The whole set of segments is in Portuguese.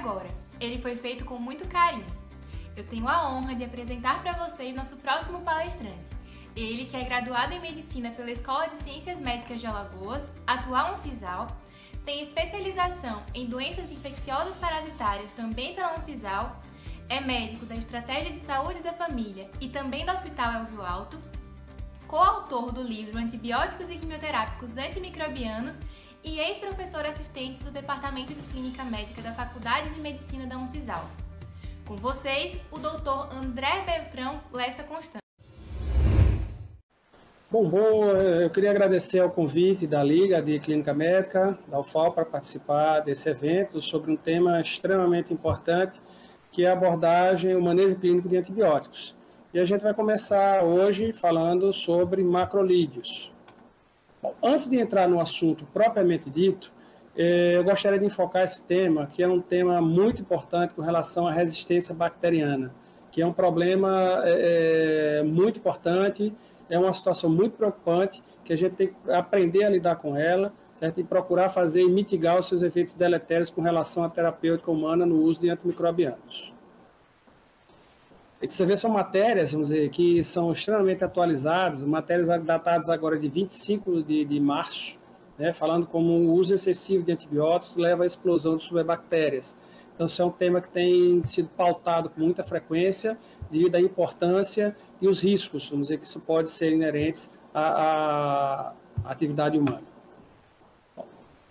agora. Ele foi feito com muito carinho. Eu tenho a honra de apresentar para vocês nosso próximo palestrante. Ele, que é graduado em Medicina pela Escola de Ciências Médicas de Alagoas, atual Uncisal, tem especialização em doenças infecciosas parasitárias também pela Uncisal, é médico da Estratégia de Saúde da Família e também do Hospital Elvio Alto, coautor do livro Antibióticos e Quimioterápicos Antimicrobianos e ex-professor assistente do Departamento de Clínica Médica da Faculdade de Medicina da Uncisal. Com vocês, o Dr. André Beltrão Lessa Constante. Bom, eu queria agradecer ao convite da Liga de Clínica Médica, da UFAL, para participar desse evento sobre um tema extremamente importante, que é a abordagem e o manejo clínico de antibióticos. E a gente vai começar hoje falando sobre macrolídeos. Bom, antes de entrar no assunto propriamente dito, eu gostaria de enfocar esse tema, que é um tema muito importante com relação à resistência bacteriana, que é um problema muito importante, é uma situação muito preocupante, que a gente tem que aprender a lidar com ela, certo? E procurar fazer e mitigar os seus efeitos deletérios com relação à terapêutica humana no uso de antimicrobianos. Você vê, são matérias, vamos dizer, que são extremamente atualizadas, matérias datadas agora de 25 de março, né, falando como o uso excessivo de antibióticos leva à explosão de superbactérias. Então, isso é um tema que tem sido pautado com muita frequência, devido à importância e os riscos, vamos dizer, que isso pode ser inerentes à atividade humana. Bom,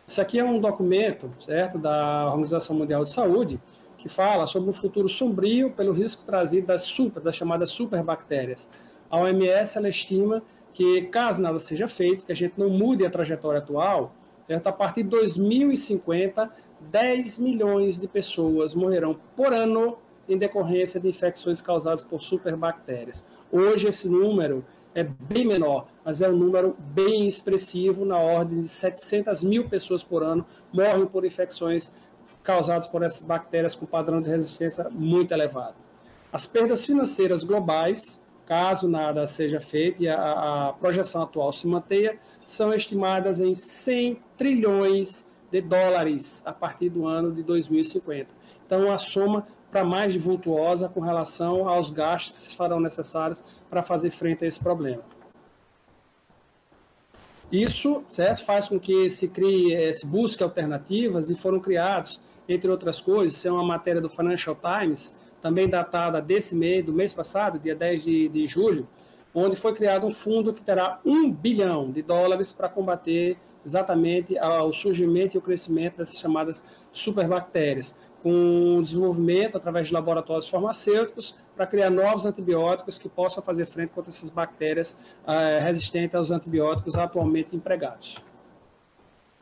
isso aqui é um documento, certo, da Organização Mundial de Saúde, que fala sobre um futuro sombrio pelo risco trazido das chamadas superbactérias. A OMS, ela estima que, caso nada seja feito, que a gente não mude a trajetória atual, certo, a partir de 2050, 10 milhões de pessoas morrerão por ano em decorrência de infecções causadas por superbactérias. Hoje esse número é bem menor, mas é um número bem expressivo, na ordem de 700 mil pessoas por ano morrem por infecções causadas por essas bactérias com padrão de resistência muito elevado. As perdas financeiras globais, caso nada seja feito e a projeção atual se mantenha, são estimadas em 100 trilhões de dólares a partir do ano de 2050. Então, a soma para mais de vultuosa com relação aos gastos que se farão necessários para fazer frente a esse problema. Isso, certo, faz com que se busque alternativas, e foram criados, entre outras coisas, isso é uma matéria do Financial Times, também datada desse mês, do mês passado, dia 10 de julho, onde foi criado um fundo que terá $1 bilhão para combater exatamente o surgimento e o crescimento dessas chamadas superbactérias, com o desenvolvimento através de laboratórios farmacêuticos para criar novos antibióticos que possam fazer frente contra essas bactérias resistentes aos antibióticos atualmente empregados.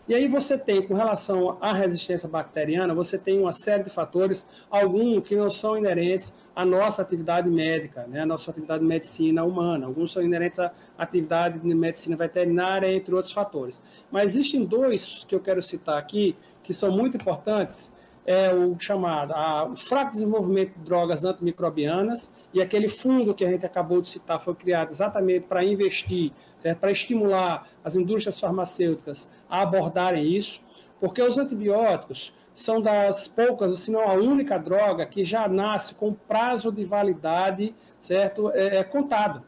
E aí você tem, com relação à resistência bacteriana, você tem uma série de fatores, alguns que não são inerentes à nossa atividade médica, né, à nossa atividade de medicina humana, alguns são inerentes à atividade de medicina veterinária, entre outros fatores. Mas existem dois que eu quero citar aqui, que são muito importantes, é o chamado o fraco desenvolvimento de drogas antimicrobianas, e aquele fundo que a gente acabou de citar foi criado exatamente para investir, para estimular as indústrias farmacêuticas a abordarem isso, porque os antibióticos são das poucas, se não a única droga que já nasce com prazo de validade, certo, contado.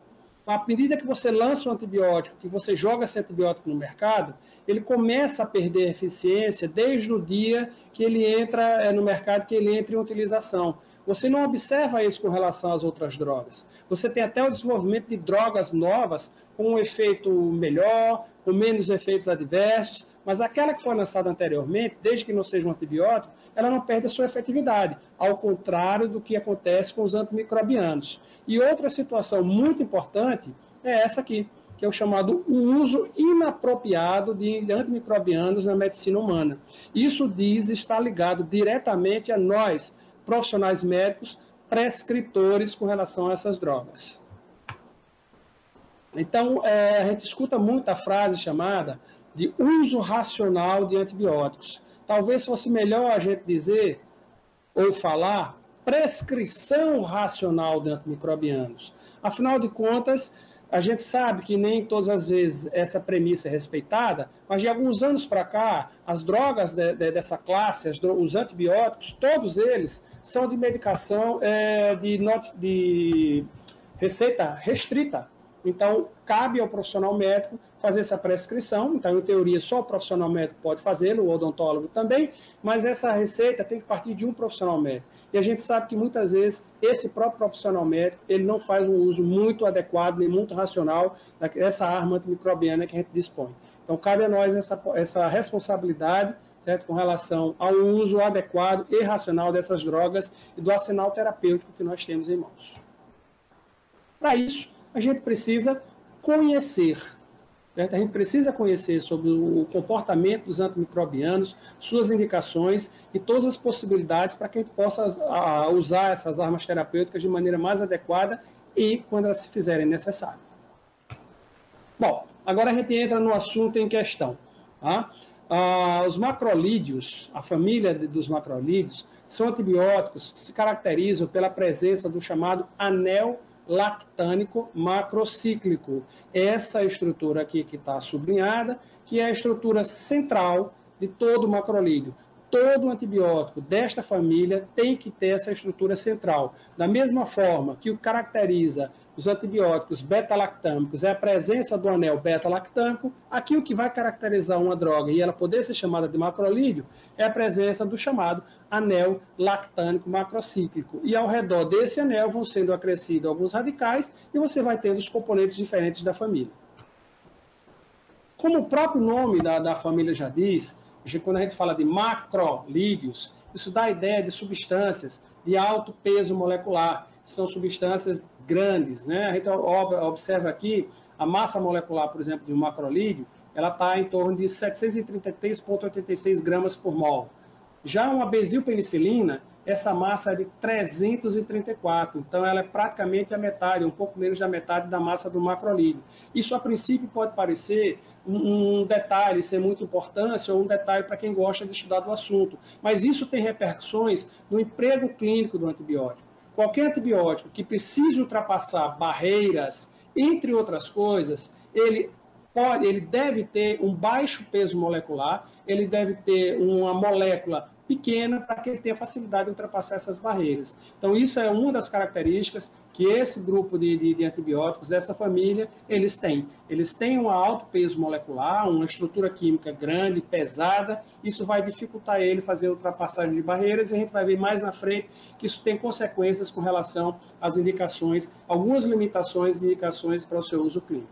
À medida que você lança um antibiótico, que você joga esse antibiótico no mercado, ele começa a perder eficiência desde o dia que ele entra no mercado, que ele entra em utilização. Você não observa isso com relação às outras drogas. Você tem até o desenvolvimento de drogas novas com um efeito melhor, com menos efeitos adversos, mas aquela que foi lançada anteriormente, desde que não seja um antibiótico, ela não perde a sua efetividade, ao contrário do que acontece com os antimicrobianos. E outra situação muito importante é essa aqui, que é o chamado uso inapropriado de antimicrobianos na medicina humana. Isso está ligado diretamente a nós, profissionais médicos, prescritores com relação a essas drogas. Então, a gente escuta muito a frase chamada de uso racional de antibióticos. Talvez fosse melhor a gente dizer ou falar prescrição racional de antimicrobianos. Afinal de contas, A gente sabe que nem todas as vezes essa premissa é respeitada, mas de alguns anos para cá, as drogas dessa classe, os antibióticos, todos eles são de medicação de receita restrita. Então, cabe ao profissional médico fazer essa prescrição. Então, em teoria, só o profissional médico pode fazê-lo, o odontólogo também, mas essa receita tem que partir de um profissional médico. E a gente sabe que muitas vezes esse próprio profissional médico ele não faz um uso muito adequado nem muito racional dessa arma antimicrobiana que a gente dispõe. Então, cabe a nós essa responsabilidade, certo, com relação ao uso adequado e racional dessas drogas e do arsenal terapêutico que nós temos em mãos. Para isso, a gente precisa conhecer. Certo? A gente precisa conhecer sobre o comportamento dos antimicrobianos, suas indicações e todas as possibilidades para que a gente possa usar essas armas terapêuticas de maneira mais adequada e quando elas se fizerem necessárias. Bom, agora a gente entra no assunto em questão. Tá? Os macrolídeos, a família dos macrolídeos, são antibióticos que se caracterizam pela presença do chamado anel lactânico macrocíclico. Essa estrutura aqui que está sublinhada, que é a estrutura central de todo o macrolídeo. Todo antibiótico desta família tem que ter essa estrutura central. Da mesma forma que o caracteriza os antibióticos beta-lactâmicos é a presença do anel beta-lactâmico, aqui o que vai caracterizar uma droga e ela poder ser chamada de macrolídeo é a presença do chamado anel lactânico macrocíclico. E ao redor desse anel vão sendo acrescidos alguns radicais e você vai tendo os componentes diferentes da família. Como o próprio nome da família já diz, quando a gente fala de macrolídeos, isso dá a ideia de substâncias de alto peso molecular. São substâncias grandes, né? A gente observa aqui a massa molecular, por exemplo, de um macrolídeo, ela está em torno de 733,86 gramas por mol. Já uma bezilpenicilina, essa massa é de 334, então ela é praticamente a metade, um pouco menos da metade da massa do macrolídeo. Isso, a princípio, pode parecer um detalhe sem muita importância ou um detalhe para quem gosta de estudar do assunto, mas isso tem repercussões no emprego clínico do antibiótico. Qualquer antibiótico que precise ultrapassar barreiras, entre outras coisas, ele deve ter um baixo peso molecular, ele deve ter uma molécula pequena para que ele tenha facilidade de ultrapassar essas barreiras. Então, isso é uma das características que esse grupo de antibióticos dessa família, eles têm. Eles têm um alto peso molecular, uma estrutura química grande, pesada, isso vai dificultar ele fazer a ultrapassagem de barreiras e a gente vai ver mais na frente que isso tem consequências com relação às indicações, algumas limitações de indicações para o seu uso clínico.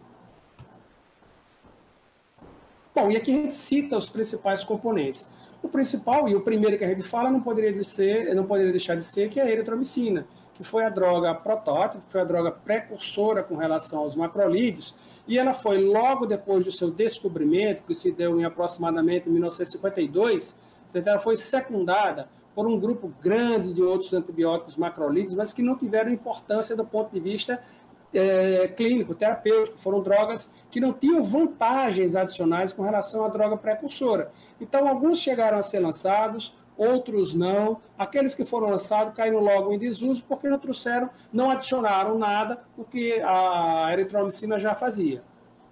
Bom, e aqui a gente cita os principais componentes. O principal e o primeiro que a gente fala não poderia deixar de ser que é a eritromicina, que foi a droga protótipo, que foi a droga precursora com relação aos macrolídeos, e ela foi logo depois do seu descobrimento, que se deu em aproximadamente 1952, ela foi secundada por um grupo grande de outros antibióticos macrolídeos, mas que não tiveram importância do ponto de vista clínico, terapêutico, foram drogas que não tinham vantagens adicionais com relação à droga precursora. Então, alguns chegaram a ser lançados, outros não. Aqueles que foram lançados caíram logo em desuso porque não adicionaram nada o que a eritromicina já fazia.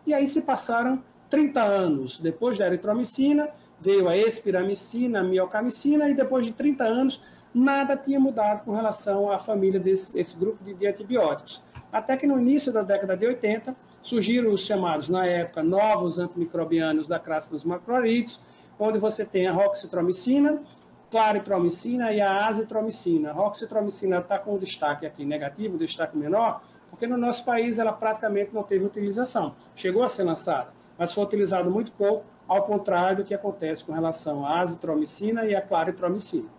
E aí se passaram 30 anos. Depois da eritromicina, veio a espiramicina, a miocamicina, e depois de 30 anos, nada tinha mudado com relação à família desse grupo de antibióticos. Até que no início da década de 80, surgiram os chamados, na época, novos antimicrobianos da classe dos macrolídeos, onde você tem a roxitromicina, claritromicina e a azitromicina. A roxitromicina está com destaque aqui negativo, destaque menor, porque no nosso país ela praticamente não teve utilização. Chegou a ser lançada, mas foi utilizado muito pouco, ao contrário do que acontece com relação à azitromicina e à claritromicina.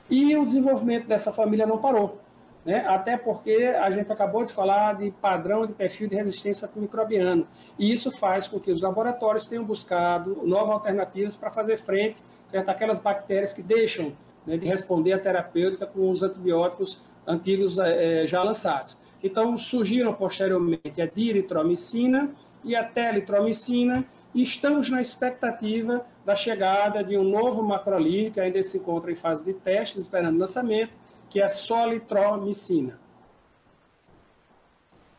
E o desenvolvimento dessa família não parou. Né? Até porque a gente acabou de falar de padrão de perfil de resistência antimicrobiano. E isso faz com que os laboratórios tenham buscado novas alternativas para fazer frente, certo, àquelas bactérias que deixam, né, de responder à terapêutica com os antibióticos antigos já lançados. Então, surgiram posteriormente a diritromicina e a telitromicina, e estamos na expectativa da chegada de um novo macrolídeo, que ainda se encontra em fase de testes, esperando lançamento, que é a solitromicina.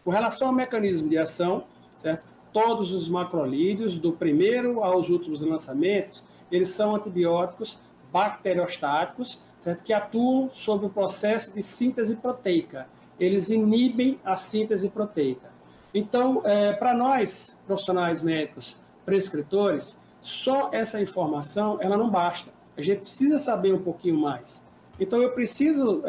Com relação ao mecanismo de ação, certo? Todos os macrolídeos, do primeiro aos últimos lançamentos, eles são antibióticos bacteriostáticos, certo? Que atuam sobre o processo de síntese proteica. Eles inibem a síntese proteica. Então, para nós, profissionais médicos, prescritores, só essa informação ela não basta. A gente precisa saber um pouquinho mais. Então, eu preciso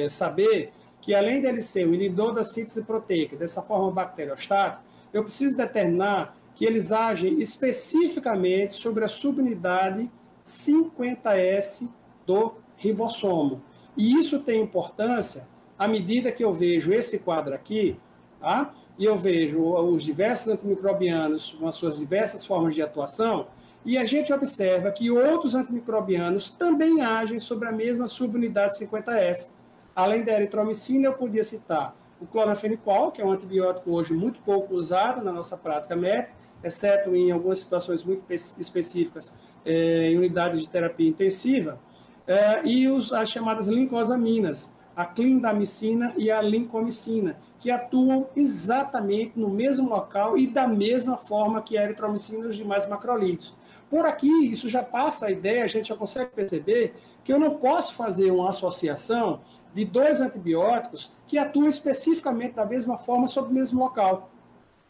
saber que, além dele ser um inibidor da síntese proteica, dessa forma bacteriostática, eu preciso determinar que eles agem especificamente sobre a subunidade 50S do ribossomo. E isso tem importância à medida que eu vejo esse quadro aqui, tá? E eu vejo os diversos antimicrobianos com as suas diversas formas de atuação, e a gente observa que outros antimicrobianos também agem sobre a mesma subunidade 50S. Além da eritromicina, eu podia citar o cloranfenicol, que é um antibiótico hoje muito pouco usado na nossa prática médica, exceto em algumas situações muito específicas, em unidades de terapia intensiva, e as chamadas lincosaminas, a clindamicina e a lincomicina, que atuam exatamente no mesmo local e da mesma forma que a eritromicina e os demais macrolídeos. Por aqui, isso já passa a ideia, a gente já consegue perceber que eu não posso fazer uma associação de dois antibióticos que atuam especificamente da mesma forma sobre o mesmo local,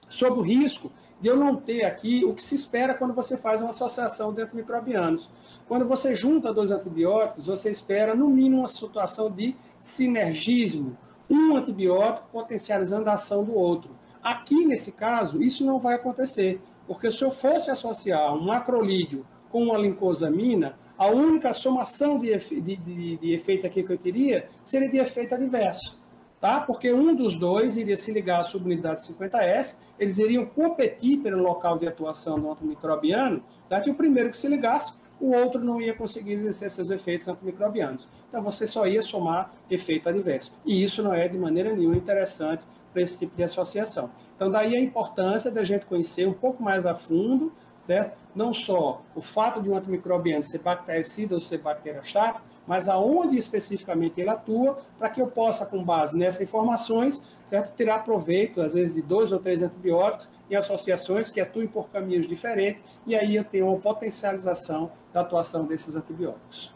sob o risco de eu não ter aqui o que se espera quando você faz uma associação de antimicrobianos. Quando você junta dois antibióticos, você espera, no mínimo, uma situação de sinergismo, um antibiótico potencializando a ação do outro. Aqui, nesse caso, isso não vai acontecer, porque se eu fosse associar um macrolídeo com uma lincosamina, a única somação de efeito aqui que eu teria seria de efeito adverso. Tá? Porque um dos dois iria se ligar à subunidade 50S, eles iriam competir pelo local de atuação do antimicrobiano, tá? E o primeiro que se ligasse, o outro não ia conseguir exercer seus efeitos antimicrobianos. Então, você só ia somar efeito adverso. E isso não é de maneira nenhuma interessante para esse tipo de associação. Então, daí a importância da gente conhecer um pouco mais a fundo, certo? Não só o fato de um antimicrobiano ser bactericida ou ser bacteriostático, mas aonde especificamente ele atua, para que eu possa, com base nessas informações, certo, tirar proveito, às vezes, de 2 ou 3 antibióticos em associações que atuem por caminhos diferentes, e aí eu tenho uma potencialização da atuação desses antibióticos.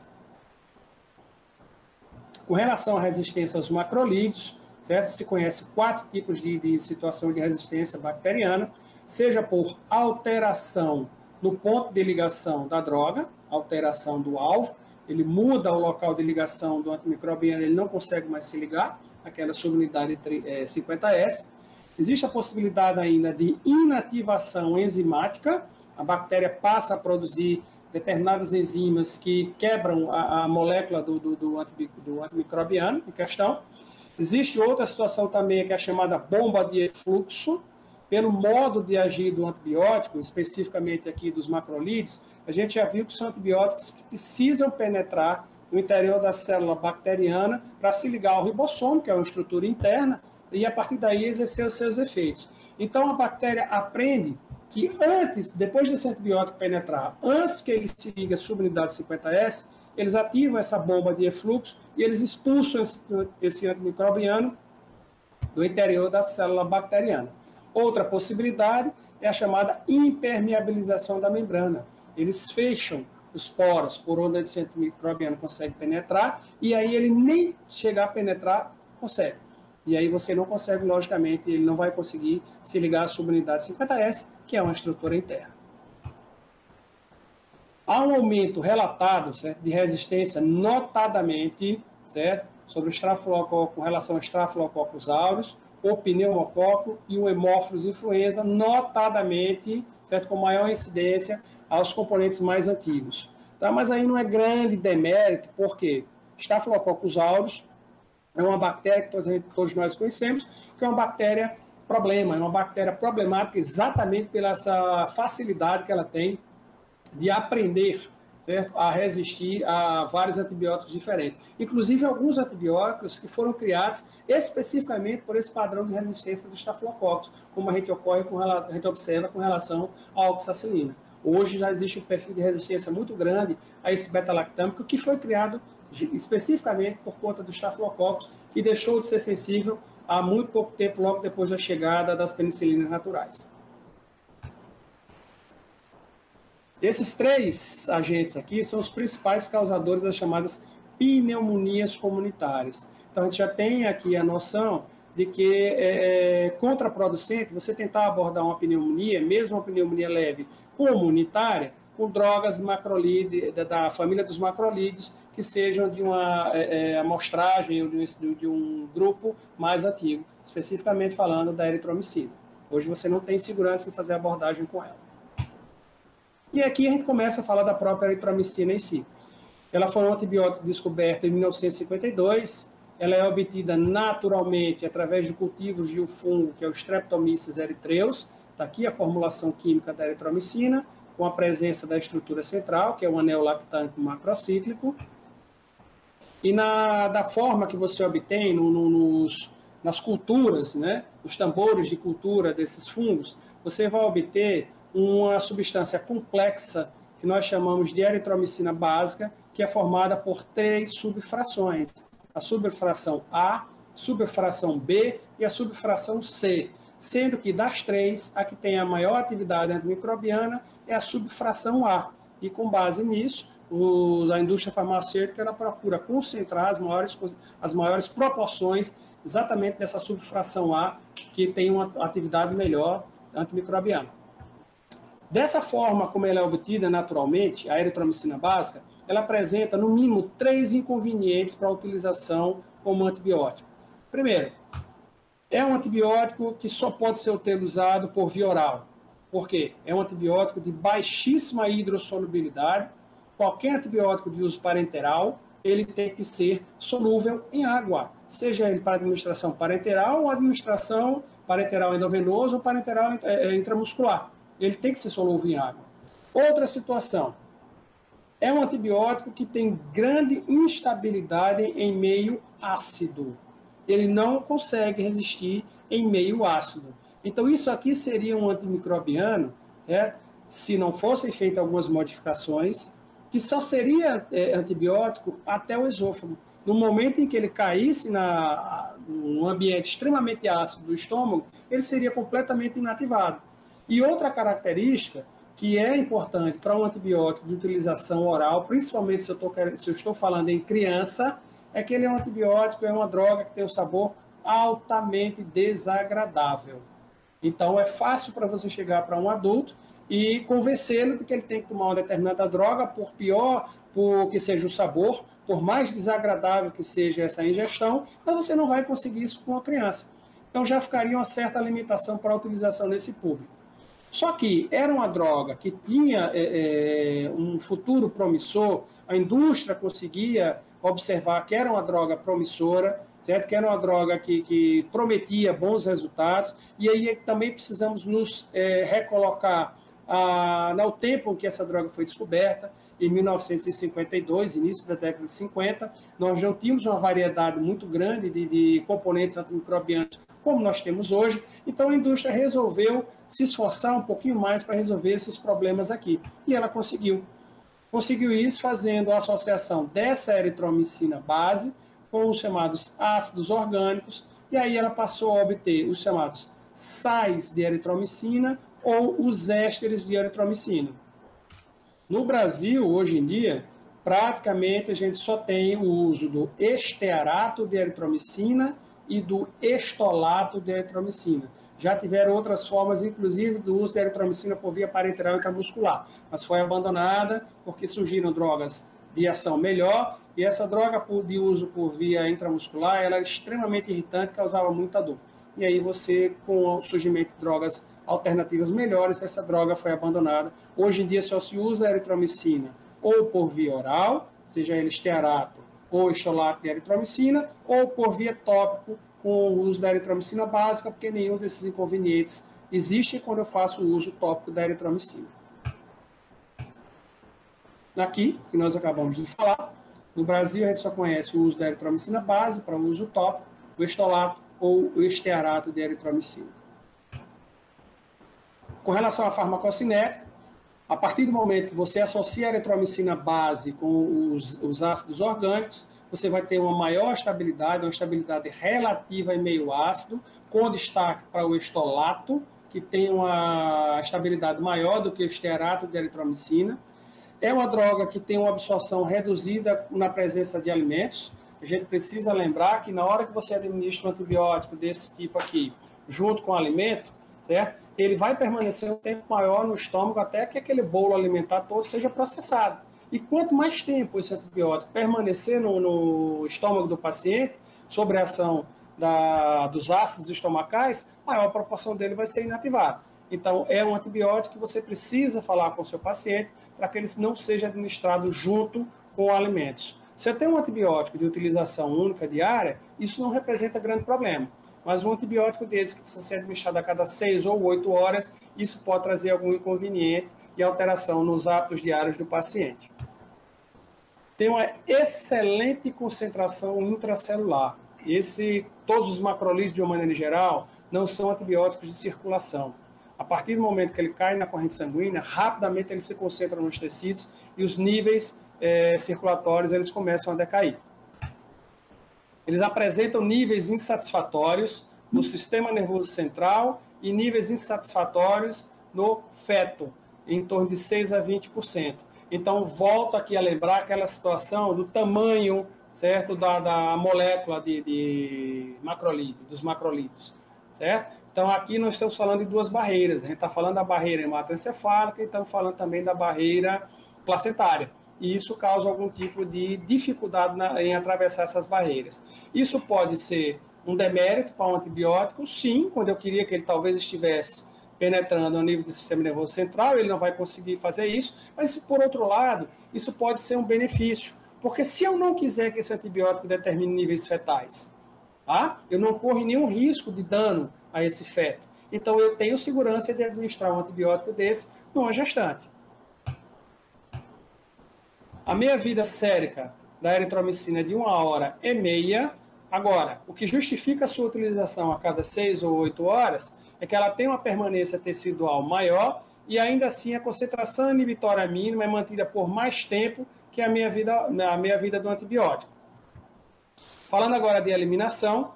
Com relação à resistência aos macrolídeos, certo, se conhece 4 tipos de situação de resistência bacteriana, seja por alteração no ponto de ligação da droga, alteração do alvo, ele muda o local de ligação do antimicrobiano, ele não consegue mais se ligar, aquela subunidade 50S. Existe a possibilidade ainda de inativação enzimática, a bactéria passa a produzir determinadas enzimas que quebram a molécula do antimicrobiano em questão. Existe outra situação também que é a chamada bomba de efluxo, pelo modo de agir do antibiótico, especificamente aqui dos macrolídeos, a gente já viu que são antibióticos que precisam penetrar no interior da célula bacteriana para se ligar ao ribossomo, que é uma estrutura interna, e a partir daí exercer os seus efeitos. Então a bactéria aprende que antes, depois desse antibiótico penetrar, antes que ele se ligue à subunidade 50S, eles ativam essa bomba de efluxo e eles expulsam esse antimicrobiano do interior da célula bacteriana. Outra possibilidade é a chamada impermeabilização da membrana. Eles fecham os poros por onde esse antimicrobiano consegue penetrar, e aí ele nem chegar a penetrar consegue. E aí você não consegue, logicamente, ele não vai conseguir se ligar à subunidade 50S, que é uma estrutura interna. Há um aumento relatado, certo, de resistência, notadamente, certo, sobre o estafilococo com relação ao Staphylococcus aureus, o pneumococo e o Haemophilus influenza, notadamente, certo, com maior incidência aos componentes mais antigos. Tá? Mas aí não é grande demérito, porque Staphylococcus aureus é uma bactéria que todos nós conhecemos, que é uma bactéria problema, é uma bactéria problemática exatamente pela essa facilidade que ela tem de aprender, certo, a resistir a vários antibióticos diferentes. Inclusive alguns antibióticos que foram criados especificamente por esse padrão de resistência do estafilococcus, como a gente observa com relação à oxacilina. Hoje já existe um perfil de resistência muito grande a esse beta-lactâmico, que foi criado especificamente por conta do Staphylococcus, que deixou de ser sensível há muito pouco tempo, logo depois da chegada das penicilinas naturais. Esses 3 agentes aqui são os principais causadores das chamadas pneumonias comunitárias. Então, a gente já tem aqui a noção de que é contraproducente você tentar abordar uma pneumonia, mesmo uma pneumonia leve, comunitária, com drogas macrolídeos, da família dos macrolídeos, que sejam de uma amostragem ou de um grupo mais antigo, especificamente falando da eritromicina. Hoje você não tem segurança em fazer abordagem com ela. E aqui a gente começa a falar da própria eritromicina em si. Ela foi um antibiótico descoberto em 1952, ela é obtida naturalmente através de cultivos de um fungo, que é o Streptomyces erythraeus. Está aqui a formulação química da eritromicina, com a presença da estrutura central, que é o anel lactâmico macrocíclico. E da forma que você obtém nas culturas, né, nos tambores de cultura desses fungos, você vai obter uma substância complexa que nós chamamos de eritromicina básica, que é formada por 3 subfrações. A subfração A, subfração B e a subfração C, sendo que das 3, a que tem a maior atividade antimicrobiana é a subfração A. E com base nisso, a indústria farmacêutica ela procura concentrar as maiores proporções exatamente dessa subfração A, que tem uma atividade melhor antimicrobiana. Dessa forma como ela é obtida naturalmente, a eritromicina básica, ela apresenta no mínimo 3 inconvenientes para a utilização como antibiótico. Primeiro, é um antibiótico que só pode ser utilizado por via oral. Por quê? É um antibiótico de baixíssima hidrossolubilidade. Qualquer antibiótico de uso parenteral, ele tem que ser solúvel em água, seja ele para administração parenteral ou administração parenteral endovenosa ou parenteral intramuscular. Ele tem que ser solúvel em água. Outra situação, é um antibiótico que tem grande instabilidade em meio ácido. Ele não consegue resistir em meio ácido. Então, isso aqui seria um antimicrobiano, se não fossem feitas algumas modificações, que só seria antibiótico até o esôfago. No momento em que ele caísse num ambiente extremamente ácido do estômago, ele seria completamente inativado. E outra característica que é importante para um antibiótico de utilização oral, principalmente se eu estou falando em criança, é que ele é um antibiótico, é uma droga que tem um sabor altamente desagradável. Então, é fácil para você chegar para um adulto e convencê-lo de que ele tem que tomar uma determinada droga, por que seja o sabor, por mais desagradável que seja essa ingestão, mas você não vai conseguir isso com a criança. Então, já ficaria uma certa limitação para a utilização nesse público. Só que era uma droga que tinha um futuro promissor, a indústria conseguia observar que era uma droga promissora, certo? Que era uma droga que prometia bons resultados, e aí também precisamos nos recolocar no tempo em que essa droga foi descoberta, em 1952, início da década de 50, nós não tínhamos uma variedade muito grande de componentes antimicrobianos como nós temos hoje, então a indústria resolveu se esforçar um pouquinho mais para resolver esses problemas aqui, e ela conseguiu. Conseguiu isso fazendo a associação dessa eritromicina base com os chamados ácidos orgânicos, e aí ela passou a obter os chamados sais de eritromicina ou os ésteres de eritromicina. No Brasil, hoje em dia, praticamente a gente só tem o uso do estearato de eritromicina e do estolato de eritromicina. Já tiveram outras formas, inclusive, do uso de eritromicina por via parenteral intramuscular, mas foi abandonada porque surgiram drogas de ação melhor, e essa droga de uso por via intramuscular ela era extremamente irritante, causava muita dor. E aí você, com o surgimento de drogas alternativas melhores, essa droga foi abandonada. Hoje em dia só se usa a eritromicina ou por via oral, seja ele estearato ou estolato de eritromicina, ou por via tópico, com o uso da eritromicina básica, porque nenhum desses inconvenientes existe quando eu faço o uso tópico da eritromicina. Aqui, que nós acabamos de falar, no Brasil a gente só conhece o uso da eritromicina base para o uso tópico, o estolato ou o estearato de eritromicina. Com relação à farmacocinética, A partir do momento que você associa a eritromicina base com os ácidos orgânicos, você vai ter uma maior estabilidade, uma estabilidade relativa em meio ácido, com destaque para o estolato, que tem uma estabilidade maior do que o estearato de eritromicina. É uma droga que tem uma absorção reduzida na presença de alimentos. A gente precisa lembrar que na hora que você administra um antibiótico desse tipo aqui, junto com o alimento, certo? Ele vai permanecer um tempo maior no estômago até que aquele bolo alimentar todo seja processado. E quanto mais tempo esse antibiótico permanecer no estômago do paciente, sob a ação dos ácidos estomacais, maior a proporção dele vai ser inativada. Então, é um antibiótico que você precisa falar com o seu paciente para que ele não seja administrado junto com alimentos. Se eu tenho um antibiótico de utilização única diária, isso não representa grande problema. Mas um antibiótico desse que precisa ser administrado a cada 6 ou 8 horas, isso pode trazer algum inconveniente e alteração nos hábitos diários do paciente. Tem uma excelente concentração intracelular. Todos os macrolídeos, de uma maneira geral, não são antibióticos de circulação. A partir do momento que ele cai na corrente sanguínea, rapidamente ele se concentra nos tecidos e os níveis circulatórios eles começam a decair. Eles apresentam níveis insatisfatórios no sistema nervoso central e níveis insatisfatórios no feto, em torno de 6 a 20%. Então, volto aqui a lembrar aquela situação do tamanho, certo, da molécula de macrolídeo, dos macrolídeos, certo? Então, aqui nós estamos falando de duas barreiras. A gente está falando da barreira hematoencefálica e estamos falando também da barreira placentária. E isso causa algum tipo de dificuldade em atravessar essas barreiras. Isso pode ser um demérito para um antibiótico, sim, quando eu queria que ele talvez estivesse penetrando ao nível do sistema nervoso central, ele não vai conseguir fazer isso, mas, por outro lado, isso pode ser um benefício, porque se eu não quiser que esse antibiótico determine níveis fetais, tá? Eu não corro nenhum risco de dano a esse feto. Então, eu tenho segurança de administrar um antibiótico desse numa gestante. A meia-vida sérica da eritromicina é de 1h30. Agora, o que justifica a sua utilização a cada 6 ou 8 horas é que ela tem uma permanência tecidual maior e ainda assim a concentração inibitória mínima é mantida por mais tempo que a meia-vida do antibiótico. Falando agora de eliminação,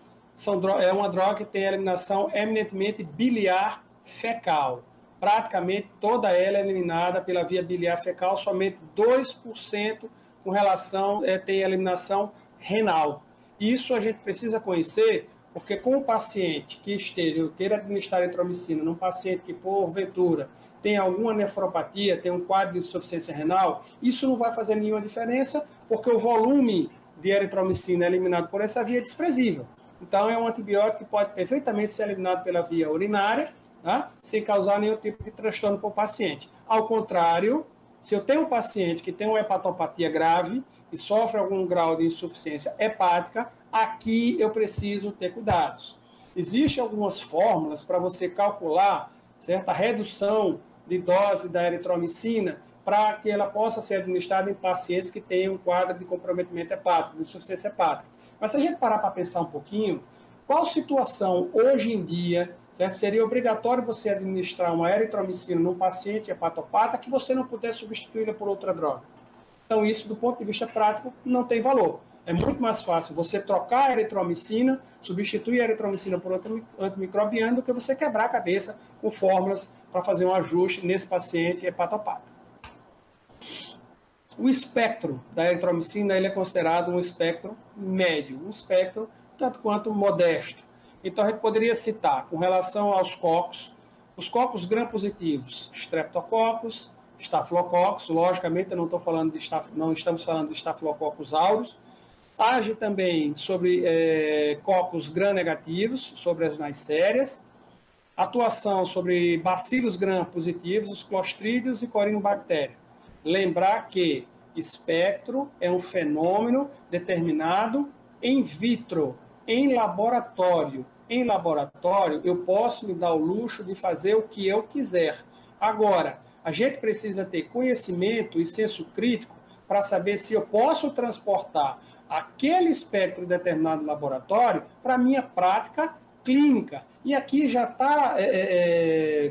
é uma droga que tem eliminação eminentemente biliar fecal. Praticamente toda ela é eliminada pela via biliar fecal, somente 2% com relação tem eliminação renal. Isso a gente precisa conhecer, porque com o paciente que queira administrar eritromicina, num paciente que, porventura, tem alguma nefropatia, tem um quadro de insuficiência renal, isso não vai fazer nenhuma diferença, porque o volume de eritromicina eliminado por essa via é desprezível. Então, é um antibiótico que pode perfeitamente ser eliminado pela via urinária, tá? Sem causar nenhum tipo de transtorno para o paciente. Ao contrário, se eu tenho um paciente que tem uma hepatopatia grave e sofre algum grau de insuficiência hepática, aqui eu preciso ter cuidados. Existem algumas fórmulas para você calcular, certo, a redução de dose da eritromicina para que ela possa ser administrada em pacientes que tenham um quadro de comprometimento hepático, de insuficiência hepática. Mas se a gente parar para pensar um pouquinho, qual situação hoje em dia, certo, seria obrigatório você administrar uma eritromicina num paciente hepatopata que você não puder substituí-la por outra droga? Então, isso, do ponto de vista prático, não tem valor. É muito mais fácil você trocar a eritromicina, substituir a eritromicina por outro antimicrobiano, do que você quebrar a cabeça com fórmulas para fazer um ajuste nesse paciente hepatopata. O espectro da eritromicina ele é considerado um espectro médio, um espectro tanto quanto modesto. Então, a gente poderia citar, com relação aos cocos, os cocos gram-positivos, Streptococcus, Staphylococcus, logicamente não estamos falando de Staphylococcus aureus. Age também sobre cocos gram-negativos, sobre as naissérias. Atuação sobre bacilos gram-positivos, os clostrídeos e corinobactéria. Lembrar que espectro é um fenômeno determinado in vitro, em laboratório. Em laboratório, eu posso me dar o luxo de fazer o que eu quiser. Agora, a gente precisa ter conhecimento e senso crítico para saber se eu posso transportar aquele espectro determinado laboratório para a minha prática clínica. E aqui já está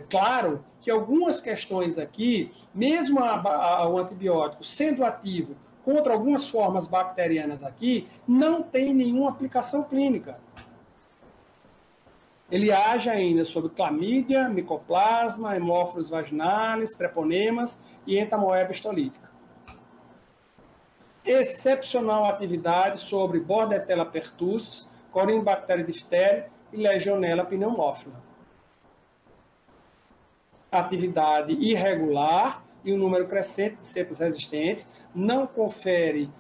claro que algumas questões aqui, mesmo o antibiótico sendo ativo contra algumas formas bacterianas aqui, não tem nenhuma aplicação clínica. Ele age ainda sobre clamídia, micoplasma, hemófilos vaginalis, treponemas e entamoeba histolítica. Excepcional atividade sobre Bordetella pertussis, Corynebacterium diphtheria e Legionella pneumófila. Atividade irregular e um número crescente de cepas resistentes, não confere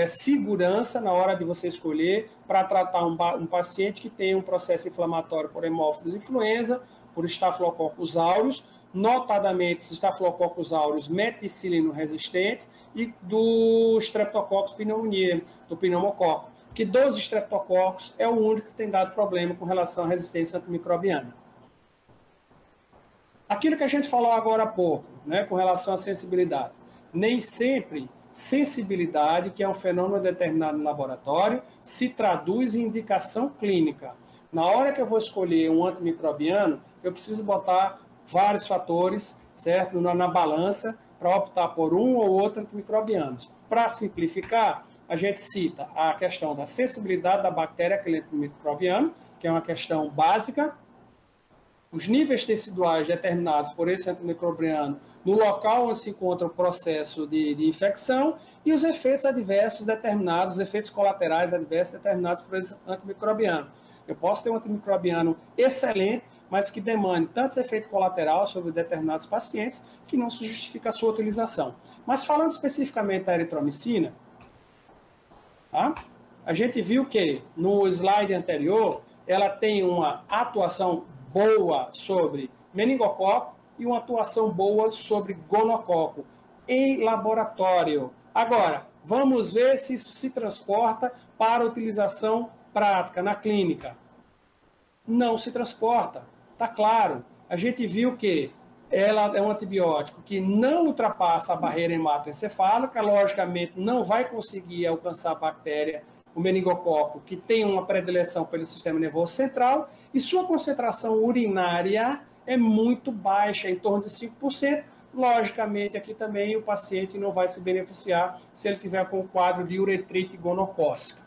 segurança na hora de você escolher para tratar um paciente que tem um processo inflamatório por hemófilos influenza, por Staphylococcus aureus, notadamente os Staphylococcus aureus meticilino resistentes e do Streptococcus pneumoniae, do pneumococo, que dos Streptococcus é o único que tem dado problema com relação à resistência antimicrobiana. Aquilo que a gente falou agora há pouco, né, com relação à sensibilidade. Nem sempre sensibilidade, que é um fenômeno determinado no laboratório, se traduz em indicação clínica. Na hora que eu vou escolher um antimicrobiano, eu preciso botar vários fatores, certo, na balança para optar por um ou outro antimicrobiano. Para simplificar, a gente cita a questão da sensibilidade da bactéria àquele antimicrobiano, que é uma questão básica, os níveis teciduais determinados por esse antimicrobiano no local onde se encontra o processo de infecção e os efeitos adversos determinados, os efeitos colaterais adversos determinados por esse antimicrobiano. Eu posso ter um antimicrobiano excelente, mas que demande tanto efeito colateral sobre determinados pacientes que não se justifica a sua utilização. Mas falando especificamente da eritromicina, tá? A gente viu que no slide anterior ela tem uma atuação boa sobre meningococo e uma atuação boa sobre gonococo em laboratório. Agora, vamos ver se isso se transporta para utilização prática na clínica. Não se transporta, está claro. A gente viu que ela é um antibiótico que não ultrapassa a barreira hematoencefálica, logicamente não vai conseguir alcançar a bactéria, o meningococo, que tem uma predileção pelo sistema nervoso central, e sua concentração urinária é muito baixa, em torno de 5%. Logicamente, aqui também o paciente não vai se beneficiar se ele tiver com um quadro de uretrite gonocócica.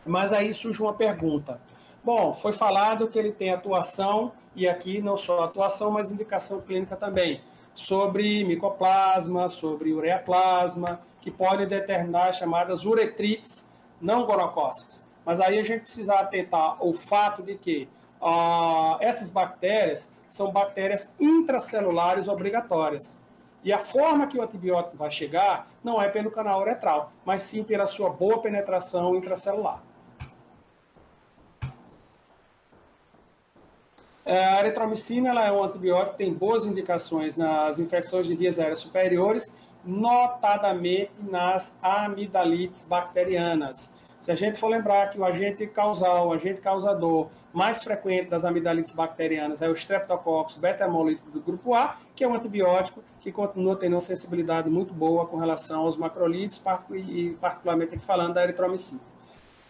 Mas aí surge uma pergunta. Bom, foi falado que ele tem atuação, e aqui não só atuação, mas indicação clínica também, sobre micoplasma, sobre ureaplasma, que podem determinar as chamadas uretrites não gonocócicas. Mas aí a gente precisa atentar ao fato de que essas bactérias são bactérias intracelulares obrigatórias. E a forma que o antibiótico vai chegar não é pelo canal uretral, mas sim pela sua boa penetração intracelular. A eritromicina ela é um antibiótico que tem boas indicações nas infecções de vias aéreas superiores, notadamente nas amidalites bacterianas. Se a gente for lembrar que o agente causal, o agente causador mais frequente das amidalites bacterianas é o Streptococcus beta-hemolítico do grupo A, que é um antibiótico que continua tendo uma sensibilidade muito boa com relação aos macrolídeos, e particularmente aqui falando da eritromicina.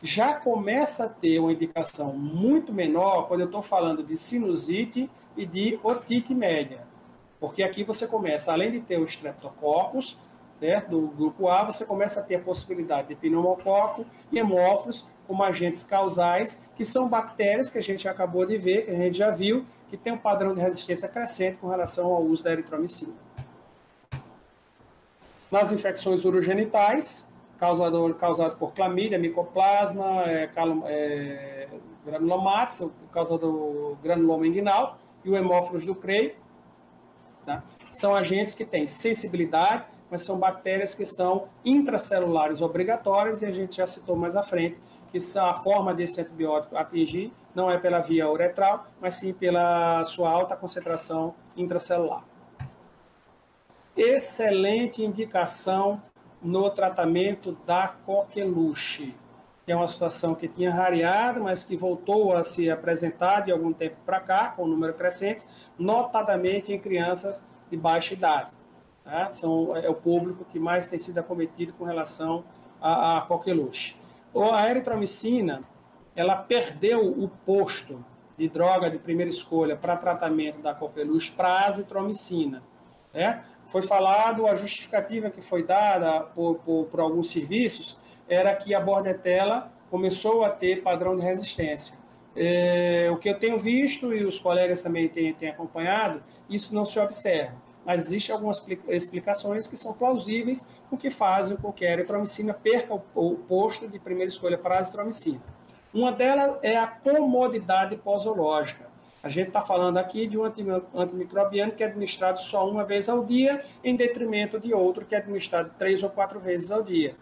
Já começa a ter uma indicação muito menor quando eu estou falando de sinusite e de otite média. Porque aqui você começa, além de ter o Streptococcus, certo, do grupo A, você começa a ter a possibilidade de pneumococo e hemófilos como agentes causais, que são bactérias que a gente acabou de ver, que a gente já viu, que tem um padrão de resistência crescente com relação ao uso da eritromicina. Nas infecções urogenitais, causadas por clamídia, micoplasma, granulomatis, o causador granuloma inguinal, e o hemófilos do Cray, tá? São agentes que têm sensibilidade, mas são bactérias que são intracelulares obrigatórias, e a gente já citou mais à frente que a forma desse antibiótico atingir não é pela via uretral, mas sim pela sua alta concentração intracelular. Excelente indicação no tratamento da coqueluche, que é uma situação que tinha rareado, mas que voltou a se apresentar de algum tempo para cá, com número crescente, notadamente em crianças de baixa idade. Tá? É o público que mais tem sido acometido com relação à coqueluche. A eritromicina, ela perdeu o posto de droga de primeira escolha para tratamento da coqueluche para azitromicina. Né? Foi falado, a justificativa que foi dada por alguns serviços era que a bordetela começou a ter padrão de resistência. O que eu tenho visto, e os colegas também têm acompanhado, isso não se observa. Mas existem algumas explicações que são plausíveis, o que fazem com que a eritromicina perca o posto de primeira escolha para a azitromicina. Uma delas é a comodidade posológica. A gente está falando aqui de um antimicrobiano que é administrado só uma vez ao dia, em detrimento de outro que é administrado 3 ou 4 vezes ao dia.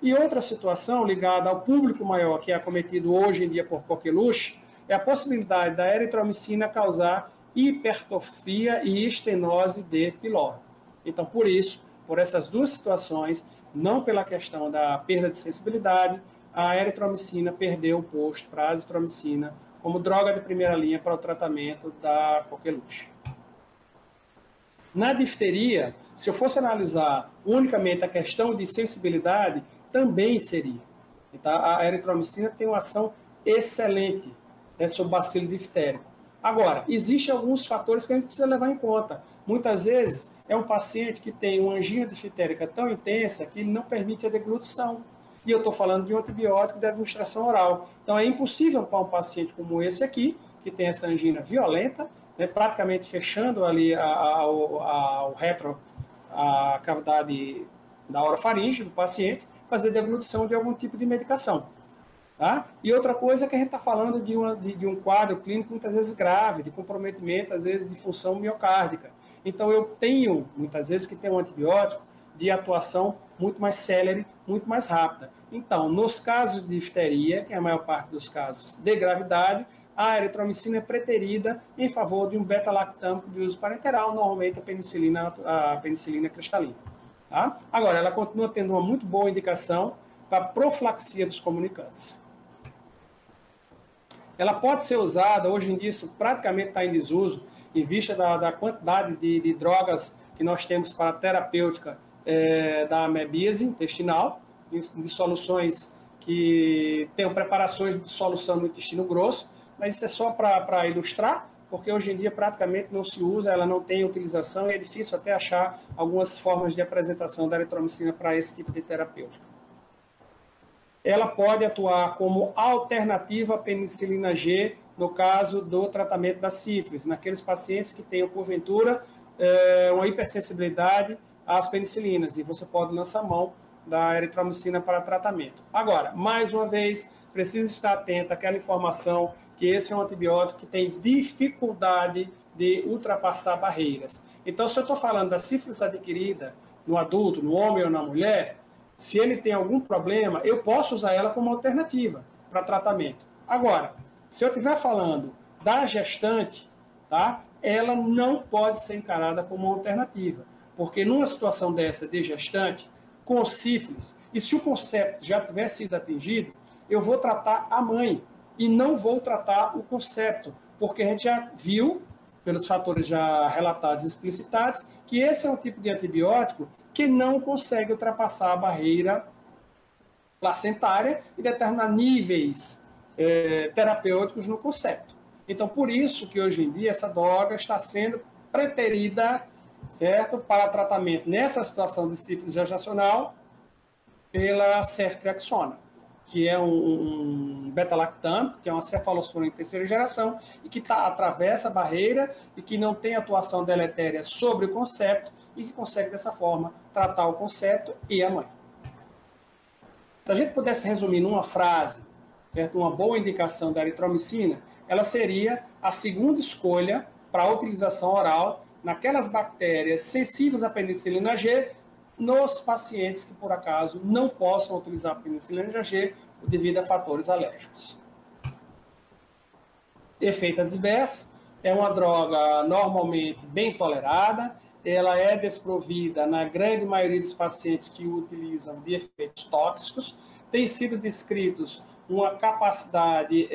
E outra situação ligada ao público maior que é acometido hoje em dia por coqueluche é a possibilidade da eritromicina causar hipertrofia e estenose de piloro. Então, por isso, por essas duas situações, não pela questão da perda de sensibilidade, a eritromicina perdeu o posto para a azitromicina como droga de primeira linha para o tratamento da coqueluche. Na difteria, se eu fosse analisar unicamente a questão de sensibilidade, também seria. Então, a eritromicina tem uma ação excelente, né, sobre o bacilo diftérico. Agora, existem alguns fatores que a gente precisa levar em conta. Muitas vezes, é um paciente que tem uma angina diftérica tão intensa que ele não permite a deglutição. E eu estou falando de um antibiótico de administração oral. Então, é impossível para um paciente como esse aqui, que tem essa angina violenta, né, praticamente fechando ali a cavidade da orofaringe do paciente, fazer deglutição de algum tipo de medicação. Tá? E outra coisa é que a gente está falando de um quadro clínico muitas vezes grave, de comprometimento, às vezes, de função miocárdica. Então, eu tenho, muitas vezes, que ter um antibiótico de atuação muito mais célere, muito mais rápida. Então, nos casos de difteria, que é a maior parte dos casos de gravidade, a eritromicina é preterida em favor de um beta-lactâmico de uso parenteral, normalmente a penicilina cristalina. Tá? Agora, ela continua tendo uma muito boa indicação para profilaxia dos comunicantes. Ela pode ser usada, hoje em dia isso praticamente está em desuso, em vista da quantidade de drogas que nós temos para a terapêutica da amebíase intestinal, de soluções que tenham preparações de solução no intestino grosso, mas isso é só para ilustrar, porque hoje em dia praticamente não se usa, ela não tem utilização e é difícil até achar algumas formas de apresentação da eritromicina para esse tipo de terapêutica. Ela pode atuar como alternativa à penicilina G no caso do tratamento da sífilis, naqueles pacientes que tenham, porventura, uma hipersensibilidade às penicilinas, e você pode lançar mão da eritromicina para tratamento. Agora, mais uma vez, precisa estar atento àquela informação que esse é um antibiótico que tem dificuldade de ultrapassar barreiras. Então, se eu estou falando da sífilis adquirida no adulto, no homem ou na mulher, se ele tem algum problema, eu posso usar ela como alternativa para tratamento. Agora, se eu estiver falando da gestante, tá, ela não pode ser encarada como uma alternativa, porque numa situação dessa de gestante, com sífilis, e se o concepto já tiver sido atingido, eu vou tratar a mãe e não vou tratar o concepto, porque a gente já viu, pelos fatores já relatados e explicitados, que esse é um tipo de antibiótico que não consegue ultrapassar a barreira placentária e determinar níveis terapêuticos no concepto. Então, por isso que hoje em dia essa droga está sendo preterida, certo, para tratamento nessa situação de sífilis gestacional pela ceftriaxona, que é um beta-lactâmico, que é uma cefalosporina de terceira geração, e que atravessa a barreira e que não tem atuação deletéria sobre o concepto e que consegue, dessa forma, tratar o concepto e a mãe. Se a gente pudesse resumir numa frase, certo, uma boa indicação da eritromicina, ela seria a segunda escolha para a utilização oral naquelas bactérias sensíveis à penicilina G, nos pacientes que, por acaso, não possam utilizar a penicilina G devido a fatores alérgicos. Efeito adverso, é uma droga normalmente bem tolerada, ela é desprovida, na grande maioria dos pacientes que o utilizam, de efeitos tóxicos. Tem sido descritos uma capacidade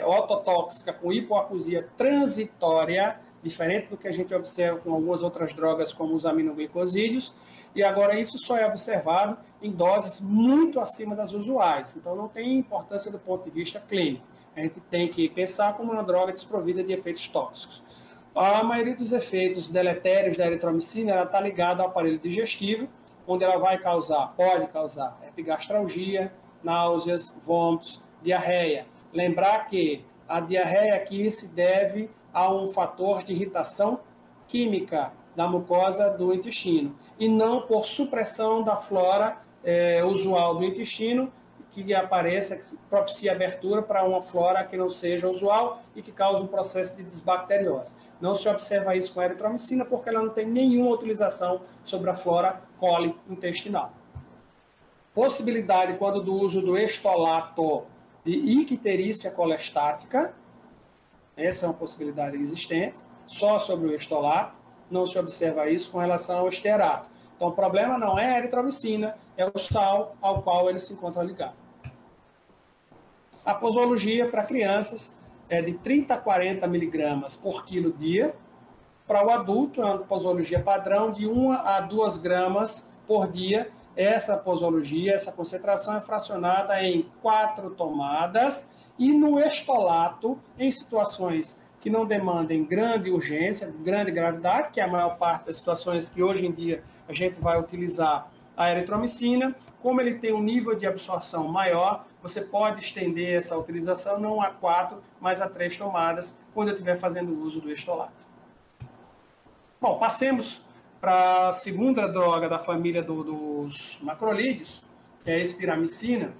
ototóxica com hipoacusia transitória diferente do que a gente observa com algumas outras drogas, como os aminoglicosídeos, e agora isso só é observado em doses muito acima das usuais, então não tem importância do ponto de vista clínico. A gente tem que pensar como uma droga desprovida de efeitos tóxicos. A maioria dos efeitos deletérios da eritromicina está ligada ao aparelho digestivo, onde ela pode causar epigastralgia, náuseas, vômitos, diarreia. Lembrar que a diarreia aqui se deve a um fator de irritação química da mucosa do intestino, e não por supressão da flora usual do intestino, que apareça, que propicia abertura para uma flora que não seja usual e que causa um processo de desbacteriose. Não se observa isso com a eritromicina porque ela não tem nenhuma utilização sobre a flora coli-intestinal. Possibilidade, quando do uso do estolato, de icterícia colestática, essa é uma possibilidade existente, só sobre o estolato, não se observa isso com relação ao estearato. Então, o problema não é a eritromicina, é o sal ao qual ele se encontra ligado. A posologia para crianças é de 30 a 40 miligramas por quilo dia. Para o adulto, é uma posologia padrão de 1 a 2 gramas por dia. Essa posologia, essa concentração é fracionada em 4 tomadas. E no estolato, em situações que não demandem grande urgência, grande gravidade, que é a maior parte das situações que hoje em dia a gente vai utilizar a eritromicina, como ele tem um nível de absorção maior, você pode estender essa utilização não a 4, mas a 3 tomadas, quando eu estiver fazendo uso do estolato. Bom, passemos para a segunda droga da família dos macrolídeos, que é a espiramicina.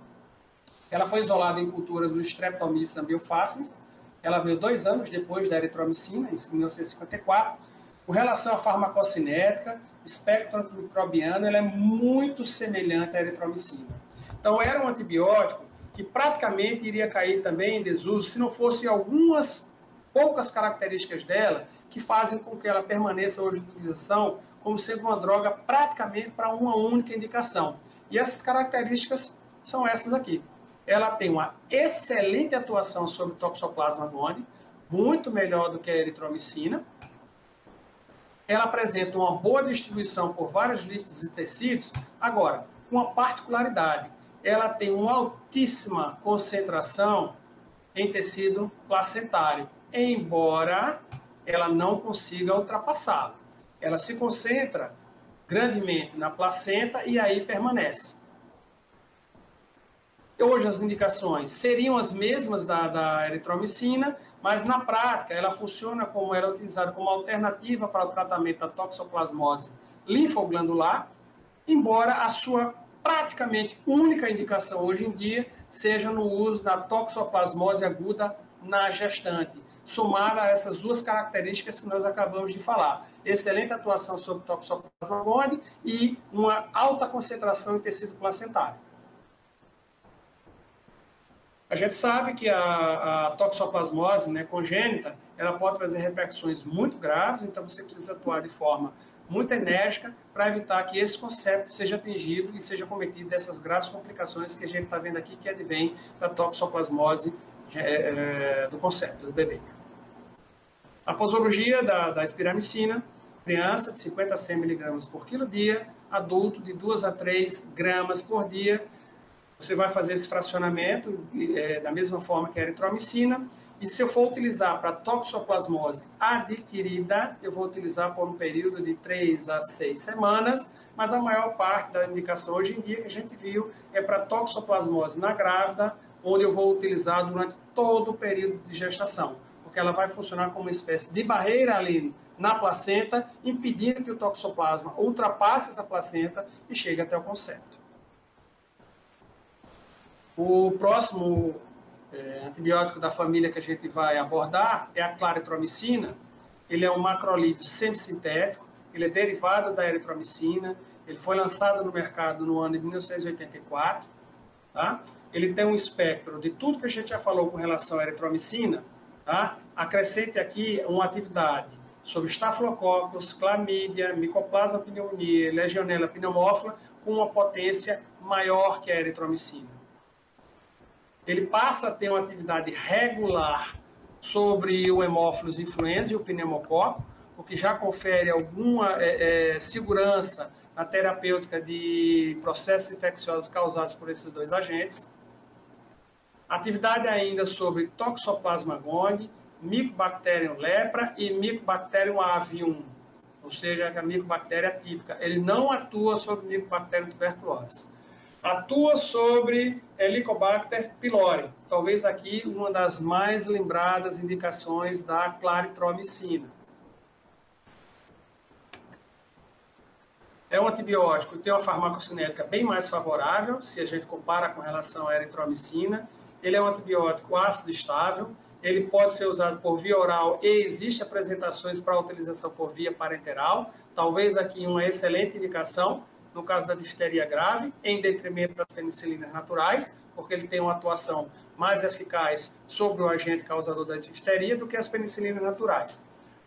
Ela foi isolada em culturas do Streptomyces ambiofacens. Ela veio 2 anos depois da eritromicina, em 1954. Com relação à farmacocinética, espectro antimicrobiano, ela é muito semelhante à eritromicina. Então, era um antibiótico que praticamente iria cair também em desuso se não fosse algumas poucas características dela que fazem com que ela permaneça hoje de utilização como sendo uma droga praticamente para uma única indicação. E essas características são essas aqui. Ela tem uma excelente atuação sobre o Toxoplasma gondii, muito melhor do que a eritromicina. Ela apresenta uma boa distribuição por vários lípidos e tecidos. Agora, uma particularidade, ela tem uma altíssima concentração em tecido placentário, embora ela não consiga ultrapassá-lo. Ela se concentra grandemente na placenta e aí permanece. Hoje as indicações seriam as mesmas da eritromicina, mas na prática ela funciona como ela é utilizada como alternativa para o tratamento da toxoplasmose linfoglandular, embora a sua praticamente única indicação hoje em dia seja no uso da toxoplasmose aguda na gestante, somada a essas duas características que nós acabamos de falar. Excelente atuação sobre Toxoplasma gondii e uma alta concentração em tecido placentário. A gente sabe que a toxoplasmose, né, congênita, ela pode trazer repercussões muito graves, então você precisa atuar de forma muito enérgica para evitar que esse conceito seja atingido e seja cometido dessas graves complicações que a gente está vendo aqui, que advém da toxoplasmose do conceito, do bebê. A posologia da espiramicina, criança de 50 a 100 mg por quilo dia, adulto de 2 a 3 gramas por dia. Você vai fazer esse fracionamento da mesma forma que a eritromicina. E se eu for utilizar para toxoplasmose adquirida, eu vou utilizar por um período de 3 a 6 semanas, mas a maior parte da indicação hoje em dia que a gente viu é para toxoplasmose na grávida, onde eu vou utilizar durante todo o período de gestação, porque ela vai funcionar como uma espécie de barreira ali na placenta, impedindo que o toxoplasma ultrapasse essa placenta e chegue até o concepto. O próximo antibiótico da família que a gente vai abordar é a claritromicina. Ele é um macrolídeo semissintético, ele é derivado da eritromicina, ele foi lançado no mercado no ano de 1984. Tá? Ele tem um espectro de tudo que a gente já falou com relação à eritromicina. Tá? Acrescente aqui uma atividade sobre estafilococcus, clamídia, micoplasma pneumoniae, legionella pneumófila, com uma potência maior que a eritromicina. Ele passa a ter uma atividade regular sobre o Haemophilus influenzae e o pneumococo, o que já confere alguma segurança na terapêutica de processos infecciosos causados por esses dois agentes. Atividade ainda sobre Toxoplasma gondii, Mycobacterium lepra e Mycobacterium avium, ou seja, a micobactéria típica. Ele não atua sobre Mycobacterium tuberculose. Atua sobre Helicobacter pylori, talvez aqui uma das mais lembradas indicações da claritromicina. É um antibiótico que tem uma farmacocinética bem mais favorável, se a gente compara com relação à eritromicina. Ele é um antibiótico ácido estável, ele pode ser usado por via oral e existem apresentações para utilização por via parenteral, talvez aqui uma excelente indicação, no caso da difteria grave, em detrimento das penicilinas naturais, porque ele tem uma atuação mais eficaz sobre o agente causador da difteria do que as penicilinas naturais.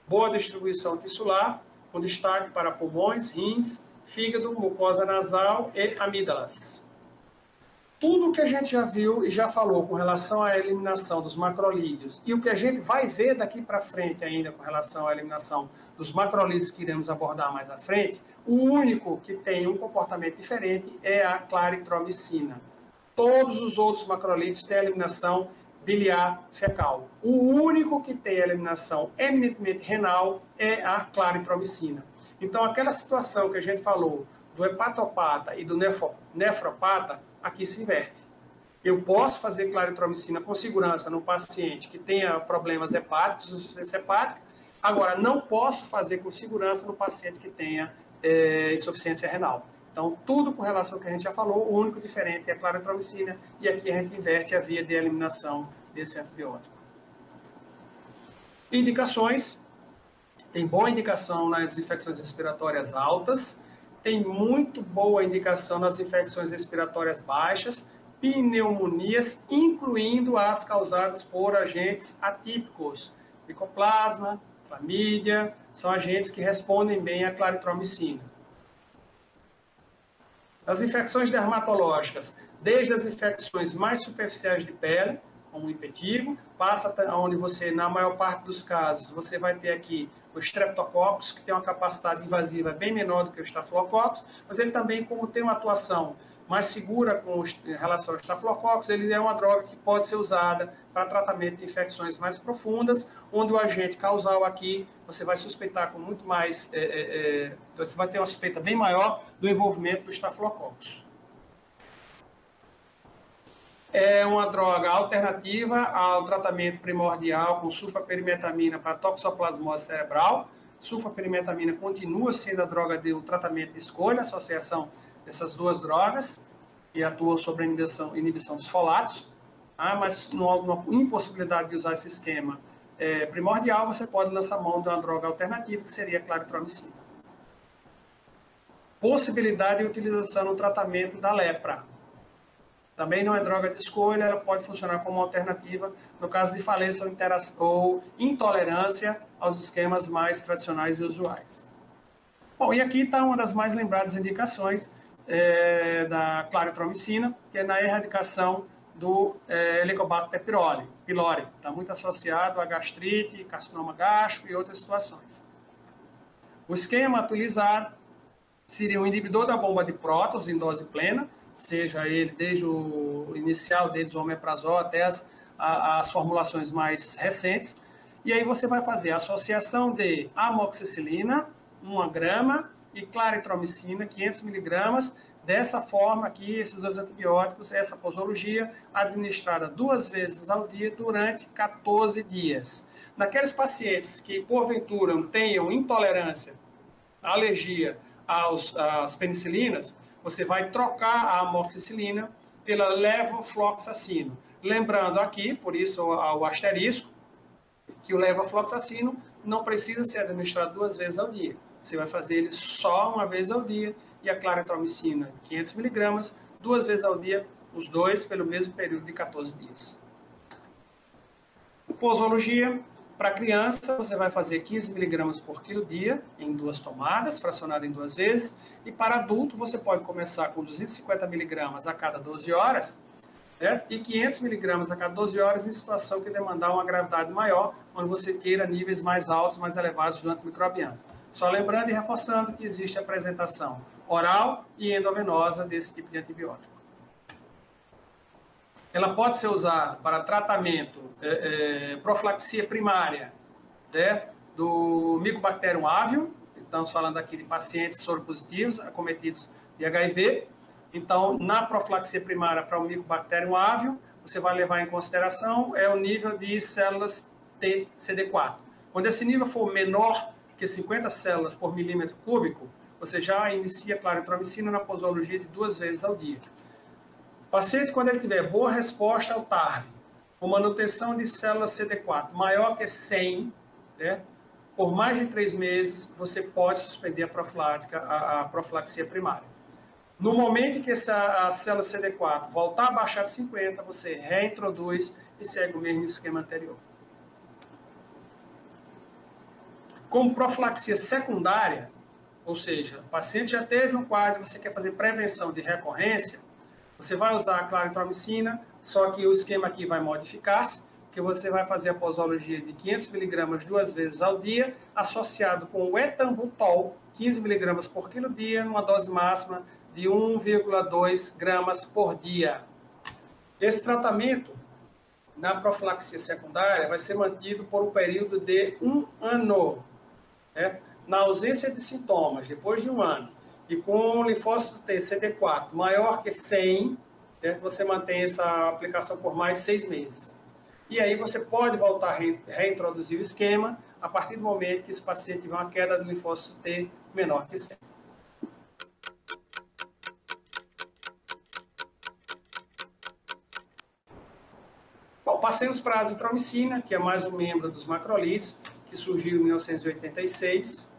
Boa distribuição tissular, com destaque para pulmões, rins, fígado, mucosa nasal e amígdalas. Tudo que a gente já viu e já falou com relação à eliminação dos macrolídeos e o que a gente vai ver daqui para frente ainda com relação à eliminação dos macrolídeos que iremos abordar mais à frente, o único que tem um comportamento diferente é a claritromicina. Todos os outros macrolídeos têm a eliminação biliar fecal. O único que tem a eliminação eminentemente renal é a claritromicina. Então, aquela situação que a gente falou do hepatopata e do nefropata, aqui se inverte. Eu posso fazer claritromicina com segurança no paciente que tenha problemas hepáticos, insuficiência hepática, agora não posso fazer com segurança no paciente que tenha insuficiência renal. Então, tudo com relação ao que a gente já falou, o único diferente é a claritromicina e aqui a gente inverte a via de eliminação desse antibiótico. Indicações. Tem boa indicação nas infecções respiratórias altas, tem muito boa indicação nas infecções respiratórias baixas, pneumonias, incluindo as causadas por agentes atípicos. Micoplasma, clamídia, são agentes que respondem bem à claritromicina. As infecções dermatológicas, desde as infecções mais superficiais de pele, como o impetigo, passa onde você, na maior parte dos casos, você vai ter aqui o Streptococcus, que tem uma capacidade invasiva bem menor do que o Staphylococcus, mas ele também, como tem uma atuação mais segura em relação ao Staphylococcus, ele é uma droga que pode ser usada para tratamento de infecções mais profundas, onde o agente causal aqui, você vai suspeitar com muito mais, você vai ter uma suspeita bem maior do envolvimento do Staphylococcus. É uma droga alternativa ao tratamento primordial com sulfaperimetamina para toxoplasmose cerebral. Sulfaperimetamina continua sendo a droga do tratamento de escolha, associação dessas duas drogas, e atua sobre a inibição dos folatos. Mas numa impossibilidade de usar esse esquema primordial, você pode lançar mão de uma droga alternativa, que seria a claritromicina. Possibilidade de utilização no tratamento da lepra. Também não é droga de escolha, ela pode funcionar como alternativa no caso de falência ou intolerância aos esquemas mais tradicionais e usuais. Bom, e aqui está uma das mais lembradas indicações da claritromicina, que é na erradicação do Helicobacter pylori. Está muito associado a gastrite, carcinoma gástrico e outras situações. O esquema a utilizar seria um inibidor da bomba de prótons em dose plena, seja ele desde o inicial, desde o omeprazol até as formulações mais recentes. E aí você vai fazer a associação de amoxicilina, 1 grama, e claritromicina, 500 miligramas, dessa forma aqui, esses dois antibióticos, essa posologia, administrada 2 vezes ao dia durante 14 dias. Naqueles pacientes que, porventura, tenham intolerância, alergia às penicilinas, você vai trocar a amoxicilina pela levofloxacino. Lembrando aqui, por isso o asterisco, que o levofloxacino não precisa ser administrado 2 vezes ao dia. Você vai fazer ele só 1 vez ao dia e a claritromicina, 500 miligramas, 2 vezes ao dia, os dois pelo mesmo período de 14 dias. Posologia. Para criança, você vai fazer 15 miligramas por quilo dia, em 2 tomadas, fracionado em 2 vezes. E para adulto, você pode começar com 250 miligramas a cada 12 horas, certo? E 500 miligramas a cada 12 horas em situação que demandar uma gravidade maior, onde você queira níveis mais altos, mais elevados do antimicrobiano. Só lembrando e reforçando que existe a apresentação oral e endovenosa desse tipo de antibiótico. Ela pode ser usada para tratamento, profilaxia primária, certo? Do Mycobacterium avium, estamos falando aqui de pacientes soropositivos, acometidos de HIV. Então, na profilaxia primária para o Mycobacterium avium, você vai levar em consideração o nível de células T CD4. Quando esse nível for menor que 50 células por milímetro cúbico, você já inicia claritromicina na posologia de 2 vezes ao dia. O paciente, quando ele tiver boa resposta ao TARV, com manutenção de células CD4 maior que 100, né, por mais de 3 meses, você pode suspender a profilaxia primária. No momento em que a célula CD4 voltar a baixar de 50, você reintroduz e segue o mesmo esquema anterior. Como profilaxia secundária, ou seja, o paciente já teve um quadro, você quer fazer prevenção de recorrência, você vai usar a claritromicina, só que o esquema aqui vai modificar-se, que você vai fazer a posologia de 500 miligramas 2 vezes ao dia, associado com o etambutol, 15 miligramas por quilo dia, numa dose máxima de 1,2 gramas por dia. Esse tratamento, na profilaxia secundária, vai ser mantido por um período de 1 ano. Né? Na ausência de sintomas, depois de 1 ano, e com o linfócito T CD4 maior que 100, certo? Você mantém essa aplicação por mais 6 meses. E aí você pode voltar a reintroduzir o esquema a partir do momento que esse paciente tiver uma queda do linfócito T menor que 100. Bom, passemos para a azitromicina, que é mais um membro dos macrolídeos, que surgiu em 1986.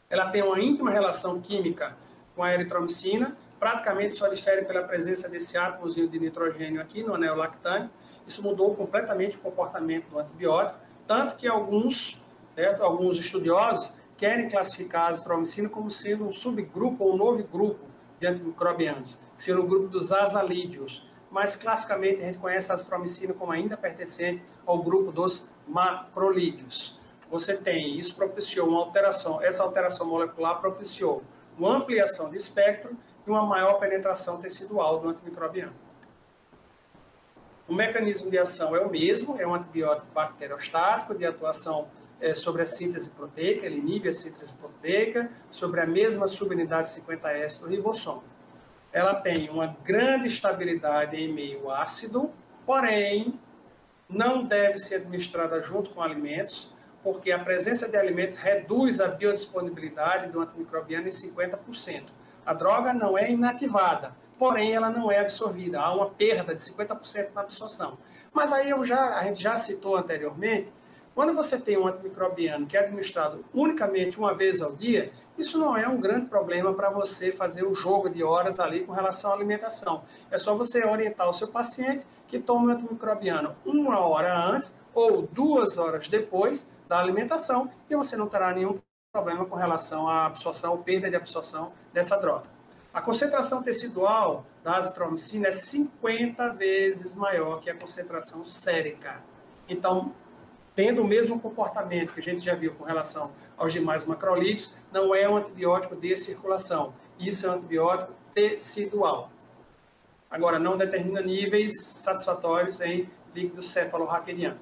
Ela tem uma íntima relação química com a eritromicina, praticamente só difere pela presença desse átomozinho de nitrogênio aqui no anel lactâneo. Isso mudou completamente o comportamento do antibiótico, tanto que alguns estudiosos querem classificar a azitromicina como sendo um subgrupo ou um novo grupo de antimicrobianos, sendo o grupo dos azalídeos. Mas, classicamente, a gente conhece a azitromicina como ainda pertencente ao grupo dos macrolídeos. Você tem, isso propiciou uma alteração, essa alteração molecular propiciou uma ampliação de espectro e uma maior penetração tecidual do antimicrobiano. O mecanismo de ação é o mesmo, é um antibiótico bacteriostático de atuação sobre a síntese proteica, ele inibe a síntese proteica, sobre a mesma subunidade 50S do ribossomo. Ela tem uma grande estabilidade em meio ácido, porém, não deve ser administrada junto com alimentos, porque a presença de alimentos reduz a biodisponibilidade do antimicrobiano em 50%. A droga não é inativada, porém ela não é absorvida. Há uma perda de 50% na absorção. Mas aí a gente já citou anteriormente, quando você tem um antimicrobiano que é administrado unicamente uma vez ao dia, isso não é um grande problema para você fazer o jogo de horas ali com relação à alimentação. É só você orientar o seu paciente que tome o antimicrobiano 1 hora antes ou 2 horas depois da alimentação e você não terá nenhum problema com relação à absorção ou perda de absorção dessa droga. A concentração tecidual da azitromicina é 50 vezes maior que a concentração sérica. Então, tendo o mesmo comportamento que a gente já viu com relação aos demais macrolídeos, não é um antibiótico de circulação. Isso é um antibiótico tecidual. Agora, não determina níveis satisfatórios em líquido cefalorraquidiano.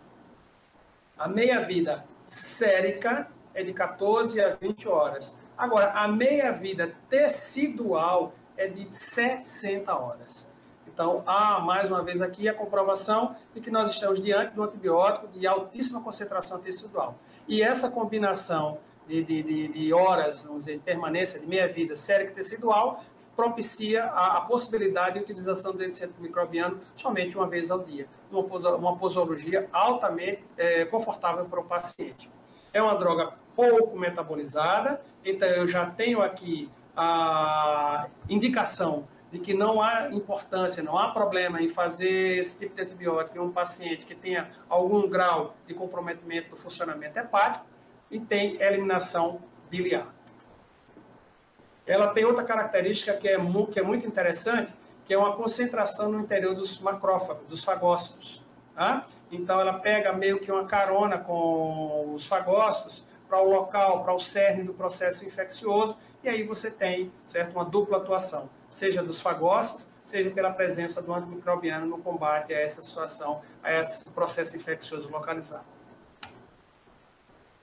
A meia-vida sérica é de 14 a 20 horas. Agora, a meia-vida tecidual é de 60 horas. Então, há, mais uma vez aqui, a comprovação de que nós estamos diante de um antibiótico de altíssima concentração tecidual. E essa combinação de horas, vamos dizer, de permanência de meia-vida sérica e tecidual propicia a possibilidade de utilização desse antimicrobiano somente uma vez ao dia. Uma posologia altamente confortável para o paciente. É uma droga pouco metabolizada, então eu já tenho aqui a indicação de que não há importância, não há problema em fazer esse tipo de antibiótico em um paciente que tenha algum grau de comprometimento do funcionamento hepático e tem eliminação biliar. Ela tem outra característica que é muito interessante, que é uma concentração no interior dos macrófagos, dos fagócitos. Tá? Então, ela pega meio que uma carona com os fagócitos para o local, para o cerne do processo infeccioso, e aí você tem, certo, uma dupla atuação, seja dos fagócitos, seja pela presença do antimicrobiano no combate a essa situação, a esse processo infeccioso localizado.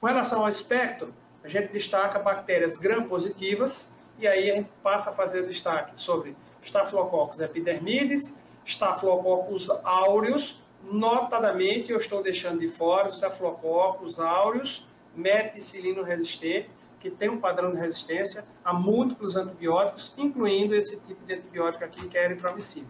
Com relação ao espectro, a gente destaca bactérias gram-positivas, e aí a gente passa a fazer o destaque sobre Staphylococcus epidermidis, Staphylococcus aureus, notadamente eu estou deixando de fora os Staphylococcus aureus meticilino resistente, que tem um padrão de resistência a múltiplos antibióticos, incluindo esse tipo de antibiótico aqui, que é a eritromicina.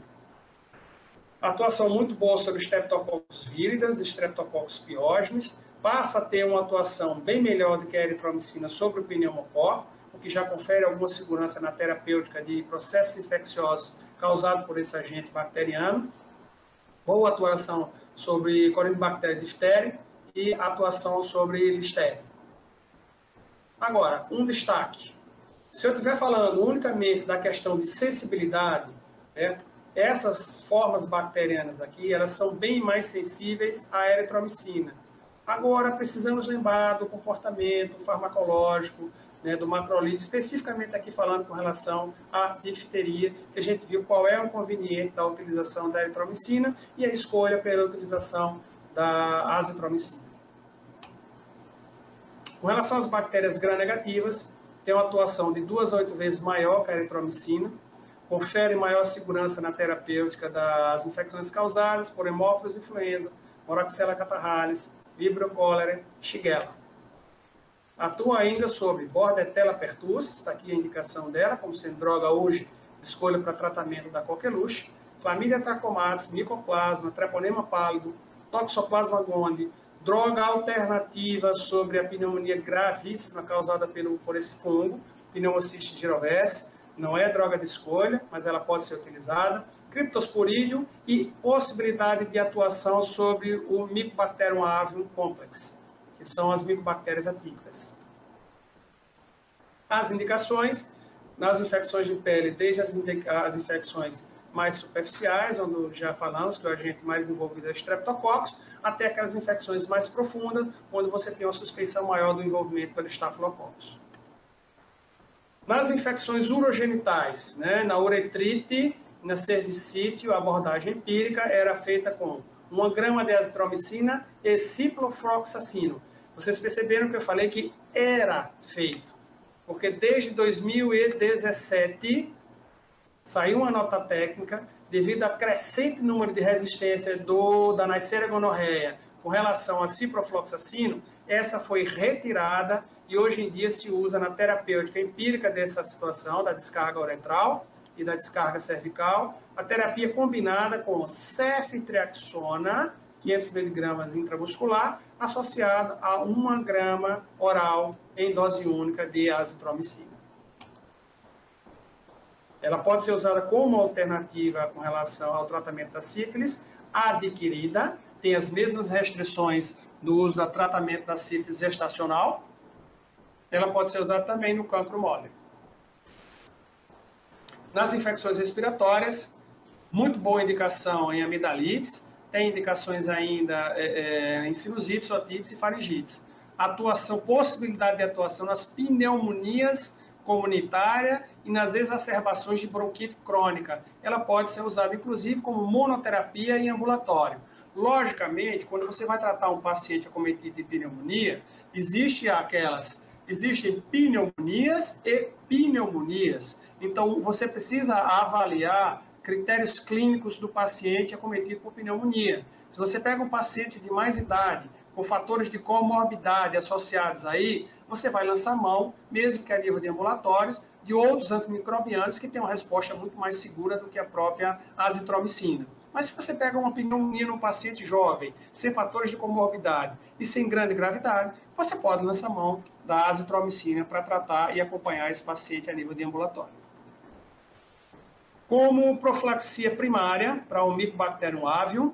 Atuação muito boa sobre Streptococcus viridans, Streptococcus pyogenes, passa a ter uma atuação bem melhor do que a eritromicina sobre o pneumococo, o que já confere alguma segurança na terapêutica de processos infecciosos causados por esse agente bacteriano. Boa atuação sobre Corynebacterium diphtheriae e atuação sobre Listeria. Agora, um destaque. Se eu estiver falando unicamente da questão de sensibilidade, essas formas bacterianas aqui, elas são bem mais sensíveis à eritromicina. Agora, precisamos lembrar do comportamento farmacológico, do macrolide, especificamente aqui falando com relação à difteria, que a gente viu qual é o inconveniente da utilização da eritromicina e a escolha pela utilização da azitromicina. Com relação às bactérias gram-negativas, tem uma atuação de 2 a 8 vezes maior que a eritromicina, confere maior segurança na terapêutica das infecções causadas por Haemophilus influenza, Moraxella catarrhalis, Vibrio cholerae, Shigella. Atua ainda sobre Bordetella pertussis, está aqui a indicação dela, como sendo droga hoje, escolha para tratamento da coqueluche, Chlamydia trachomatis, Mycoplasma, Treponema pálido, Toxoplasma gondii, droga alternativa sobre a pneumonia gravíssima causada por esse fungo, Pneumocystis gyrovese, não é droga de escolha, mas ela pode ser utilizada, Cryptosporidium e possibilidade de atuação sobre o Mycobacterium avium complex, que são as micobactérias atípicas. As indicações, nas infecções de pele, desde as infecções mais superficiais, onde já falamos que o agente mais envolvido é o Streptococcus, até aquelas infecções mais profundas, onde você tem uma suspeição maior do envolvimento pelo Staphylococcus. Nas infecções urogenitais, na uretrite, na cervicite, a abordagem empírica era feita com 1 grama de azitromicina e ciprofloxacino. Vocês perceberam que eu falei que era feito, porque desde 2017 saiu uma nota técnica devido ao crescente número de resistência da Neisseria gonorreia com relação a ciprofloxacino, essa foi retirada e hoje em dia se usa na terapêutica empírica dessa situação, da descarga uretral e da descarga cervical, a terapia combinada com ceftriaxona, 500 mg intramuscular, associada a 1 grama oral em dose única de azitromicina. Ela pode ser usada como alternativa com relação ao tratamento da sífilis adquirida, tem as mesmas restrições do uso do tratamento da sífilis gestacional. Ela pode ser usada também no cancro mole. Nas infecções respiratórias, muito boa indicação em amidalites, tem indicações ainda em sinusites, otites e faringites. Possibilidade de atuação nas pneumonias comunitária e nas exacerbações de bronquite crônica. Ela pode ser usada, inclusive, como monoterapia em ambulatório. Logicamente, quando você vai tratar um paciente acometido de pneumonia, existem pneumonias e pneumonias. Então, você precisa avaliar critérios clínicos do paciente acometido por pneumonia. Se você pega um paciente de mais idade, com fatores de comorbidade associados aí, você vai lançar mão, mesmo que a nível de ambulatórios, de outros antimicrobianos que têm uma resposta muito mais segura do que a própria azitromicina. Mas se você pega uma pneumonia num paciente jovem, sem fatores de comorbidade e sem grande gravidade, você pode lançar mão da azitromicina para tratar e acompanhar esse paciente a nível de ambulatório. Como profilaxia primária para o Mycobacterium avium,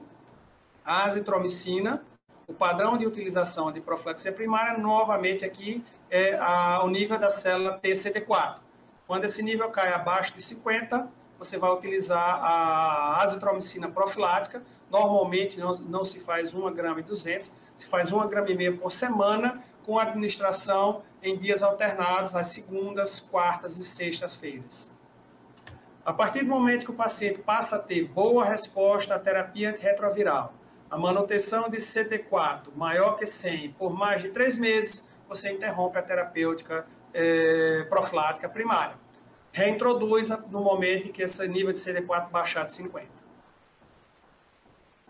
a azitromicina, o padrão de utilização de profilaxia primária, novamente aqui, é o nível da célula TCD4. Quando esse nível cai abaixo de 50, você vai utilizar a azitromicina profilática. Normalmente não se faz 1,2 gramas, se faz 1,5 gramas por semana, com administração em dias alternados, às segundas, quartas e sextas-feiras. A partir do momento que o paciente passa a ter boa resposta à terapia antirretroviral, a manutenção de CD4 maior que 100 por mais de 3 meses, você interrompe a terapêutica profilática primária. Reintroduz no momento em que esse nível de CD4 baixar de 50.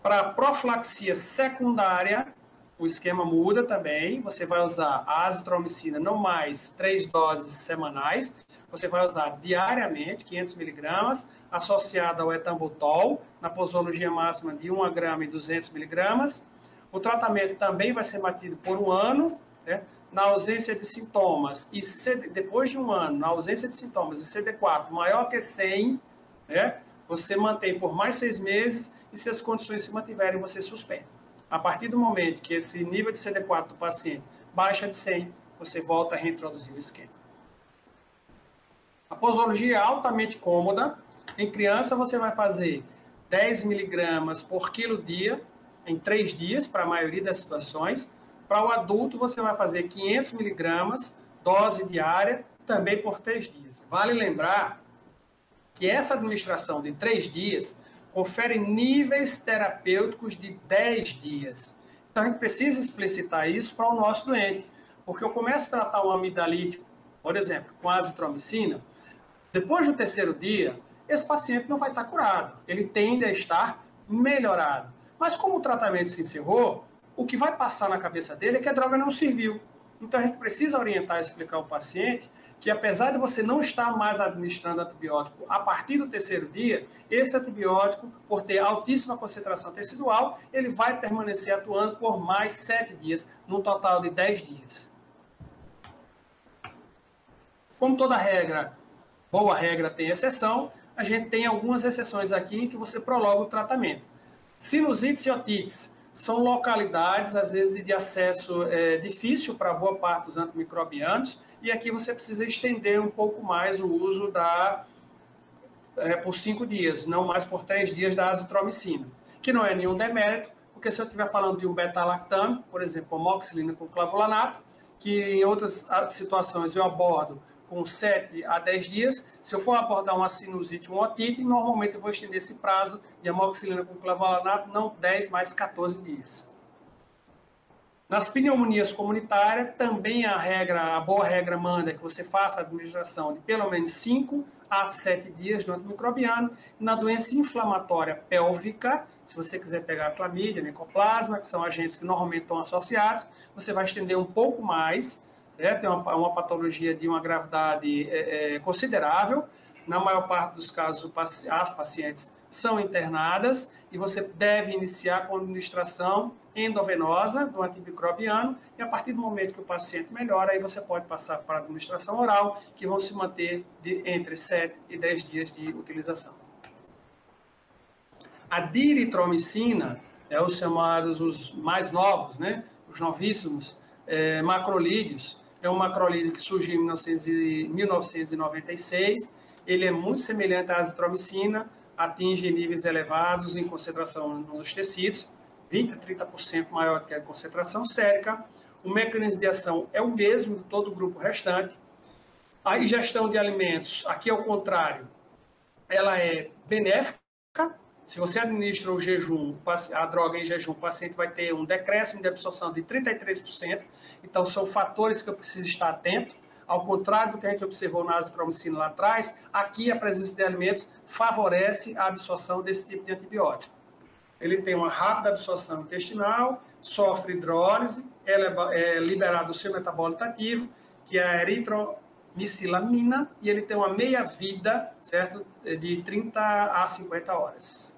Para profilaxia secundária, o esquema muda também. Você vai usar a azitromicina não mais 3 doses semanais. Você vai usar diariamente, 500 miligramas, associada ao etambutol, na posologia máxima de 1 grama e 200 miligramas. O tratamento também vai ser mantido por 1 ano, né? Na ausência de sintomas, e depois de 1 ano, na ausência de sintomas e CD4 maior que 100, né? Você mantém por mais 6 meses, e se as condições se mantiverem, você suspende. A partir do momento que esse nível de CD4 do paciente baixa de 100, você volta a reintroduzir o esquema. A posologia é altamente cômoda. Em criança, você vai fazer 10 miligramas por quilo dia, em 3 dias, para a maioria das situações. Para o adulto, você vai fazer 500 miligramas, dose diária, também por 3 dias. Vale lembrar que essa administração de 3 dias confere níveis terapêuticos de 10 dias. Então, a gente precisa explicitar isso para o nosso doente, porque eu começo a tratar um amidalítico, por exemplo, com azitromicina, depois do 3º dia, esse paciente não vai estar curado, ele tende a estar melhorado. Mas como o tratamento se encerrou, o que vai passar na cabeça dele é que a droga não serviu. Então, a gente precisa orientar e explicar ao paciente que, apesar de você não estar mais administrando antibiótico a partir do 3º dia, esse antibiótico, por ter altíssima concentração tecidual, ele vai permanecer atuando por mais 7 dias, num total de 10 dias. Como toda regra, boa regra tem exceção, a gente tem algumas exceções aqui em que você prolonga o tratamento. Sinusites e otites são localidades, às vezes, de acesso difícil para boa parte dos antimicrobianos, e aqui você precisa estender um pouco mais o uso por 5 dias, não mais por 3 dias da azitromicina, que não é nenhum demérito, porque se eu estiver falando de um beta-lactame, por exemplo, amoxicilina com clavulanato, que em outras situações eu abordo com 7 a 10 dias, se eu for abordar uma sinusite, um otite, normalmente eu vou estender esse prazo de amoxicilina com clavulanato, não 10, mas 14 dias. Nas pneumonias comunitárias, também a boa regra manda que você faça a administração de pelo menos 5 a 7 dias do antimicrobiano. Na doença inflamatória pélvica, se você quiser pegar clamídia, micoplasma, que são agentes que normalmente estão associados, você vai estender um pouco mais, certo? É uma patologia de uma gravidade considerável. Na maior parte dos casos, as pacientes são internadas e você deve iniciar com a administração endovenosa do antimicrobiano, e a partir do momento que o paciente melhora, aí você pode passar para a administração oral, que vão se manter entre 7 e 10 dias de utilização. A diritromicina, os chamados os mais novos, né? Os novíssimos, macrolídeos, é um macrolídeo que surgiu em 1996, ele é muito semelhante à azitromicina, atinge níveis elevados em concentração nos tecidos, 20 a 30% maior que a concentração sérica. O mecanismo de ação é o mesmo de todo o grupo restante. A ingestão de alimentos, aqui ao contrário, ela é benéfica. Se você administra o jejum, a droga em jejum, o paciente vai ter um decréscimo de absorção de 33%. Então, são fatores que eu preciso estar atento. Ao contrário do que a gente observou na azitromicina lá atrás, aqui a presença de alimentos favorece a absorção desse tipo de antibiótico. Ele tem uma rápida absorção intestinal, sofre hidrólise, é liberado o seu metabólito ativo, que é a eritromicilamina, e ele tem uma meia-vida, certo, de 30 a 50 horas.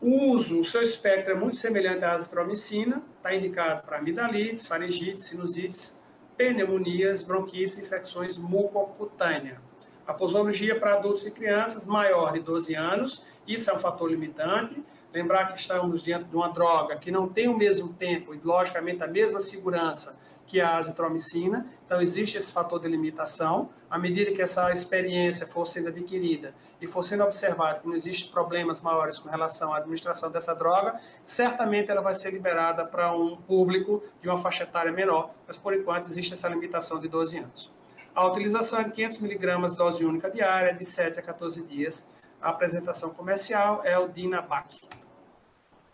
O seu espectro é muito semelhante à azitromicina, está indicado para amidalites, faringites, sinusites, pneumonias, bronquites e infecções mucocutâneas. A posologia para adultos e crianças maior de 12 anos, isso é um fator limitante. Lembrar que estamos diante de uma droga que não tem o mesmo tempo e, logicamente, a mesma segurança que é a azitromicina. Então, existe esse fator de limitação. À medida que essa experiência for sendo adquirida e for sendo observado que não existem problemas maiores com relação à administração dessa droga, certamente ela vai ser liberada para um público de uma faixa etária menor, mas, por enquanto, existe essa limitação de 12 anos. A utilização é de 500 mg dose única diária, de 7 a 14 dias. A apresentação comercial é o Dinabac.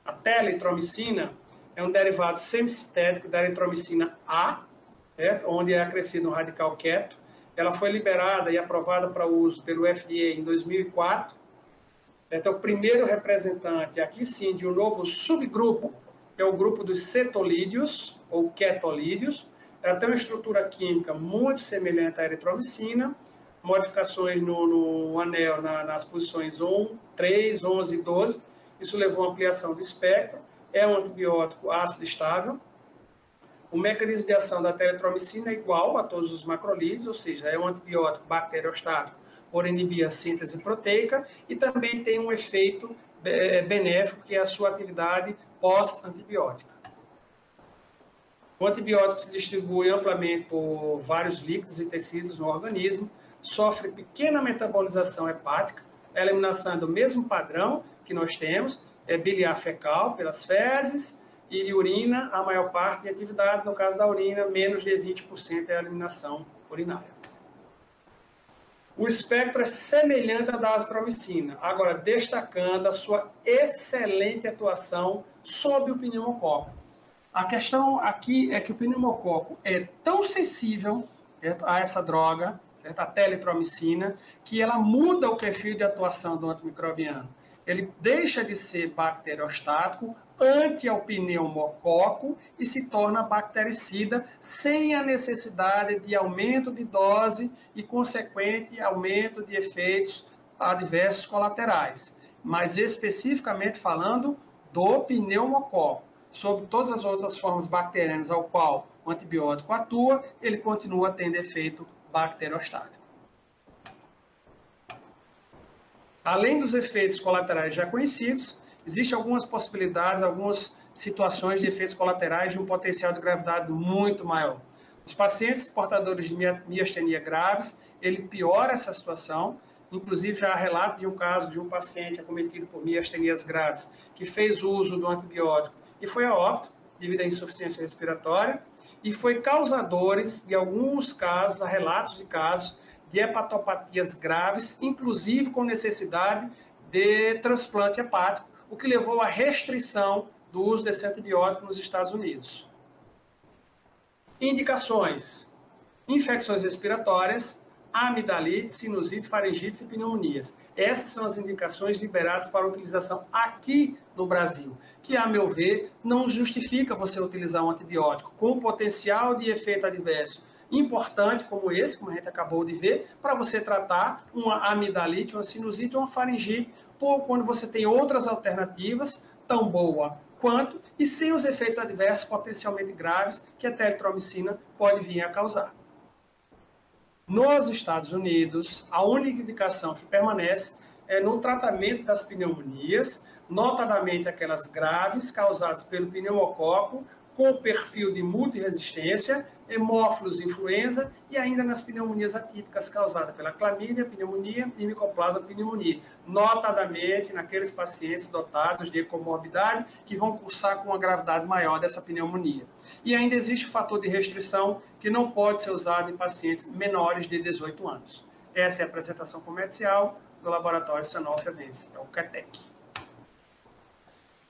A teletromicina é um derivado semissintético da eritromicina A, onde é acrescido um radical keto. Ela foi liberada e aprovada para uso pelo FDA em 2004. Então, o primeiro representante, aqui sim, de um novo subgrupo, que é o grupo dos cetolídeos, ou ketolídeos. Ela tem uma estrutura química muito semelhante à eritromicina, modificações no anel nas posições 1, 3, 11 e 12. Isso levou a ampliação do espectro. É um antibiótico ácido estável. O mecanismo de ação da teletromicina é igual a todos os macrolídeos, ou seja, é um antibiótico bacteriostático por inibir a síntese proteica e também tem um efeito benéfico, que é a sua atividade pós-antibiótica. O antibiótico se distribui amplamente por vários líquidos e tecidos no organismo, sofre pequena metabolização hepática, a eliminação é do mesmo padrão que nós temos, é biliar fecal pelas fezes e de urina, a maior parte de atividade, no caso da urina, menos de 20% é a eliminação urinária. O espectro é semelhante ao da azitromicina, agora destacando a sua excelente atuação sobre o pneumococo. A questão aqui é que o pneumococo é tão sensível a essa droga, certo? A teletromicina, que ela muda o perfil de atuação do antimicrobiano. Ele deixa de ser bacteriostático, ante ao pneumococo e se torna bactericida sem a necessidade de aumento de dose e consequente aumento de efeitos adversos colaterais. Mas especificamente falando do pneumococo. Sobre todas as outras formas bacterianas ao qual o antibiótico atua, ele continua tendo efeito bacteriostático. Além dos efeitos colaterais já conhecidos, existem algumas possibilidades, algumas situações de efeitos colaterais de um potencial de gravidade muito maior. Os pacientes portadores de miastenia graves, ele piora essa situação. Inclusive, já há relato de um caso de um paciente acometido por miastenias graves que fez uso do antibiótico e foi a óbito devido à insuficiência respiratória e foi causadores de alguns casos, há relatos de casos de hepatopatias graves, inclusive com necessidade de transplante hepático, o que levou à restrição do uso desse antibiótico nos Estados Unidos. Indicações: infecções respiratórias, amidalite, sinusite, faringite e pneumonias. Essas são as indicações liberadas para utilização aqui no Brasil, que, a meu ver, não justifica você utilizar um antibiótico com potencial de efeito adverso importante como esse, como a gente acabou de ver, para você tratar uma amidalite, uma sinusite ou uma faringite, quando você tem outras alternativas, tão boa quanto, e sem os efeitos adversos potencialmente graves que a teletromicina pode vir a causar. Nos Estados Unidos, a única indicação que permanece é no tratamento das pneumonias, notadamente aquelas graves causadas pelo pneumococo, com perfil de multiresistência, hemófilos influenza e ainda nas pneumonias atípicas causadas pela clamídia, pneumonia e micoplasma pneumonia, notadamente naqueles pacientes dotados de comorbidade que vão cursar com uma gravidade maior dessa pneumonia. E ainda existe o fator de restrição que não pode ser usado em pacientes menores de 18 anos. Essa é a apresentação comercial do laboratório Sanofi Aventis, é o CATEC.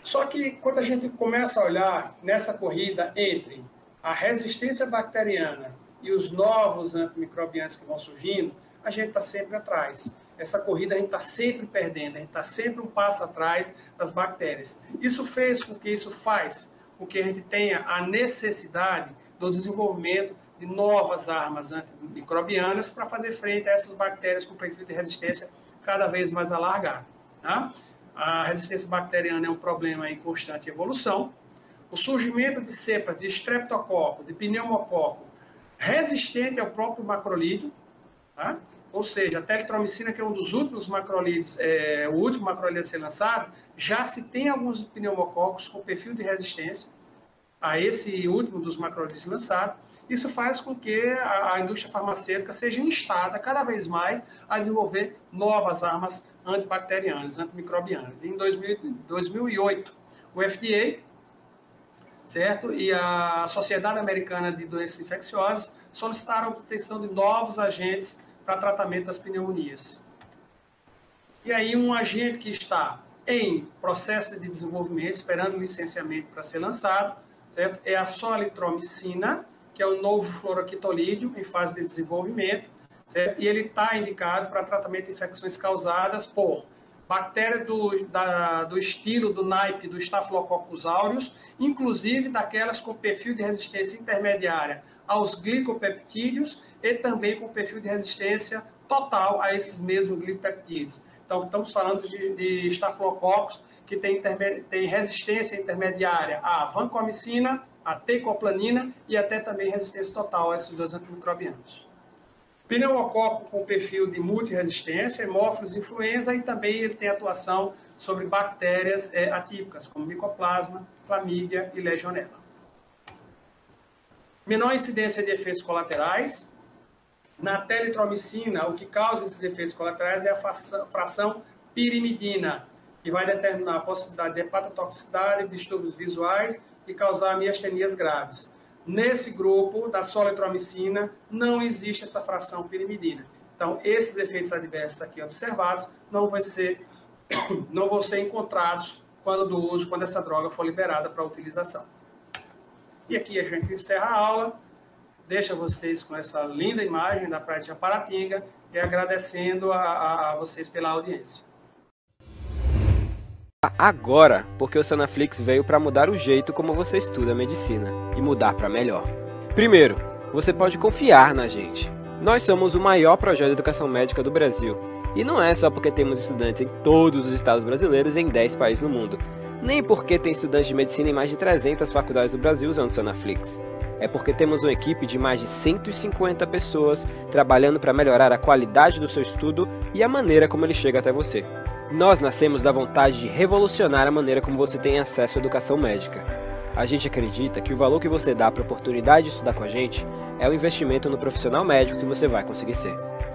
Só que quando a gente começa a olhar nessa corrida entre a resistência bacteriana e os novos antimicrobianos que vão surgindo, a gente está sempre atrás. Essa corrida a gente está sempre perdendo, a gente está sempre um passo atrás das bactérias. Isso faz com que a gente tenha a necessidade do desenvolvimento de novas armas antimicrobianas para fazer frente a essas bactérias com perfil de resistência cada vez mais alargado. Tá? A resistência bacteriana é um problema em constante evolução. O surgimento de cepas de streptococo, de pneumococo, resistente ao próprio macrolídeo, tá? Ou seja, a teletromicina, que é um dos últimos macrolídeos, o último macrolídeo a ser lançado, já se tem alguns pneumococos com perfil de resistência. a esse último dos macroorganismos lançados, isso faz com que a indústria farmacêutica seja instada cada vez mais a desenvolver novas armas antibacterianas, antimicrobianas. Em 2008, o FDA, certo, e a Sociedade Americana de Doenças Infecciosas solicitaram a obtenção de novos agentes para tratamento das pneumonias. E aí um agente que está em processo de desenvolvimento, esperando licenciamento para ser lançado, certo, é a solitromicina, que é o novo fluoroquitolídeo em fase de desenvolvimento, certo? E ele está indicado para tratamento de infecções causadas por bactérias do estilo, do naipe do Staphylococcus aureus, inclusive daquelas com perfil de resistência intermediária aos glicopeptídeos e também com perfil de resistência total a esses mesmos glicopeptídeos. Então, estamos falando de Staphylococcus que tem resistência intermediária à vancomicina, a teicoplanin e até também resistência total a esses dois antimicrobianos. Pneumococo com perfil de multiresistência, hemófilos influenza, e também ele tem atuação sobre bactérias atípicas, como micoplasma, clamídia e legionela. Menor incidência de efeitos colaterais. Na teletromicina, o que causa esses efeitos colaterais é a fração pirimidina, que vai determinar a possibilidade de hepatotoxicidade, distúrbios visuais e causar miastenias graves. Nesse grupo da solitromicina, não existe essa fração pirimidina. Então, esses efeitos adversos aqui observados não vão ser encontrados quando essa droga for liberada para utilização. E aqui a gente encerra a aula, deixa vocês com essa linda imagem da Praia de Japaratinga e agradecendo a vocês pela audiência. Agora, porque o Sanaflix veio para mudar o jeito como você estuda medicina e mudar para melhor. Primeiro, você pode confiar na gente. Nós somos o maior projeto de educação médica do Brasil. E não é só porque temos estudantes em todos os estados brasileiros e em 10 países no mundo. Nem porque tem estudantes de medicina em mais de 300 faculdades do Brasil usando o Sanaflix. É porque temos uma equipe de mais de 150 pessoas trabalhando para melhorar a qualidade do seu estudo e a maneira como ele chega até você. Nós nascemos da vontade de revolucionar a maneira como você tem acesso à educação médica. A gente acredita que o valor que você dá para a oportunidade de estudar com a gente é o investimento no profissional médico que você vai conseguir ser.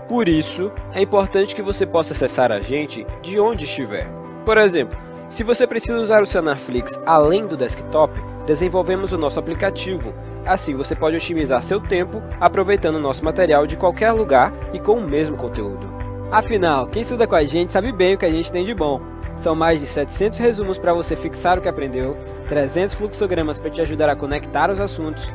Por isso, é importante que você possa acessar a gente de onde estiver. Por exemplo, se você precisa usar o Sanaflix além do desktop, desenvolvemos o nosso aplicativo. Assim você pode otimizar seu tempo aproveitando o nosso material de qualquer lugar e com o mesmo conteúdo. Afinal, quem estuda com a gente sabe bem o que a gente tem de bom. São mais de 700 resumos para você fixar o que aprendeu, 300 fluxogramas para te ajudar a conectar os assuntos,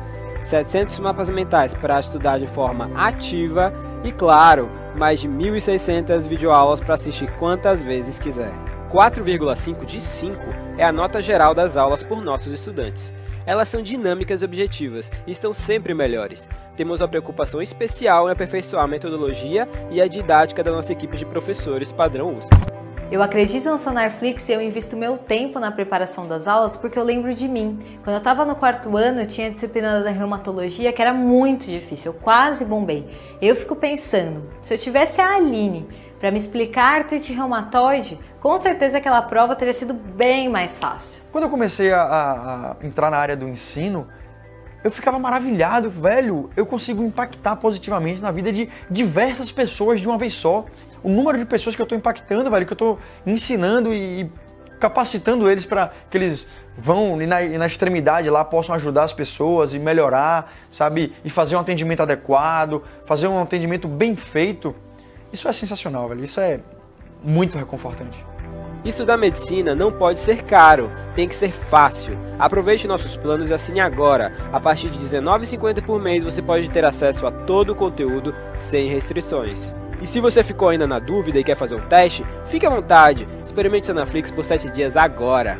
700 mapas mentais para estudar de forma ativa e, claro, mais de 1.600 videoaulas para assistir quantas vezes quiser. 4,5 de 5 é a nota geral das aulas por nossos estudantes. Elas são dinâmicas e objetivas e estão sempre melhores. Temos uma preocupação especial em aperfeiçoar a metodologia e a didática da nossa equipe de professores padrão USP. Eu acredito no Sanaflix e eu invisto meu tempo na preparação das aulas porque eu lembro de mim. Quando eu estava no 4º ano, eu tinha a disciplina da reumatologia que era muito difícil, eu quase bombei. Eu fico pensando, se eu tivesse a Aline para me explicar artrite reumatoide, com certeza aquela prova teria sido bem mais fácil. Quando eu comecei a entrar na área do ensino, eu ficava maravilhado, velho, eu consigo impactar positivamente na vida de diversas pessoas de uma vez só. O número de pessoas que eu estou impactando, velho, que eu estou ensinando e capacitando eles para que eles vão e na extremidade lá possam ajudar as pessoas e melhorar, sabe? E fazer um atendimento adequado, fazer um atendimento bem feito. Isso é sensacional, velho. Isso é muito reconfortante. Estudar medicina não pode ser caro, tem que ser fácil. Aproveite nossos planos e assine agora. A partir de R$19,50 por mês você pode ter acesso a todo o conteúdo sem restrições. E se você ficou ainda na dúvida e quer fazer um teste, fique à vontade. Experimente o Sanaflix por 7 dias agora.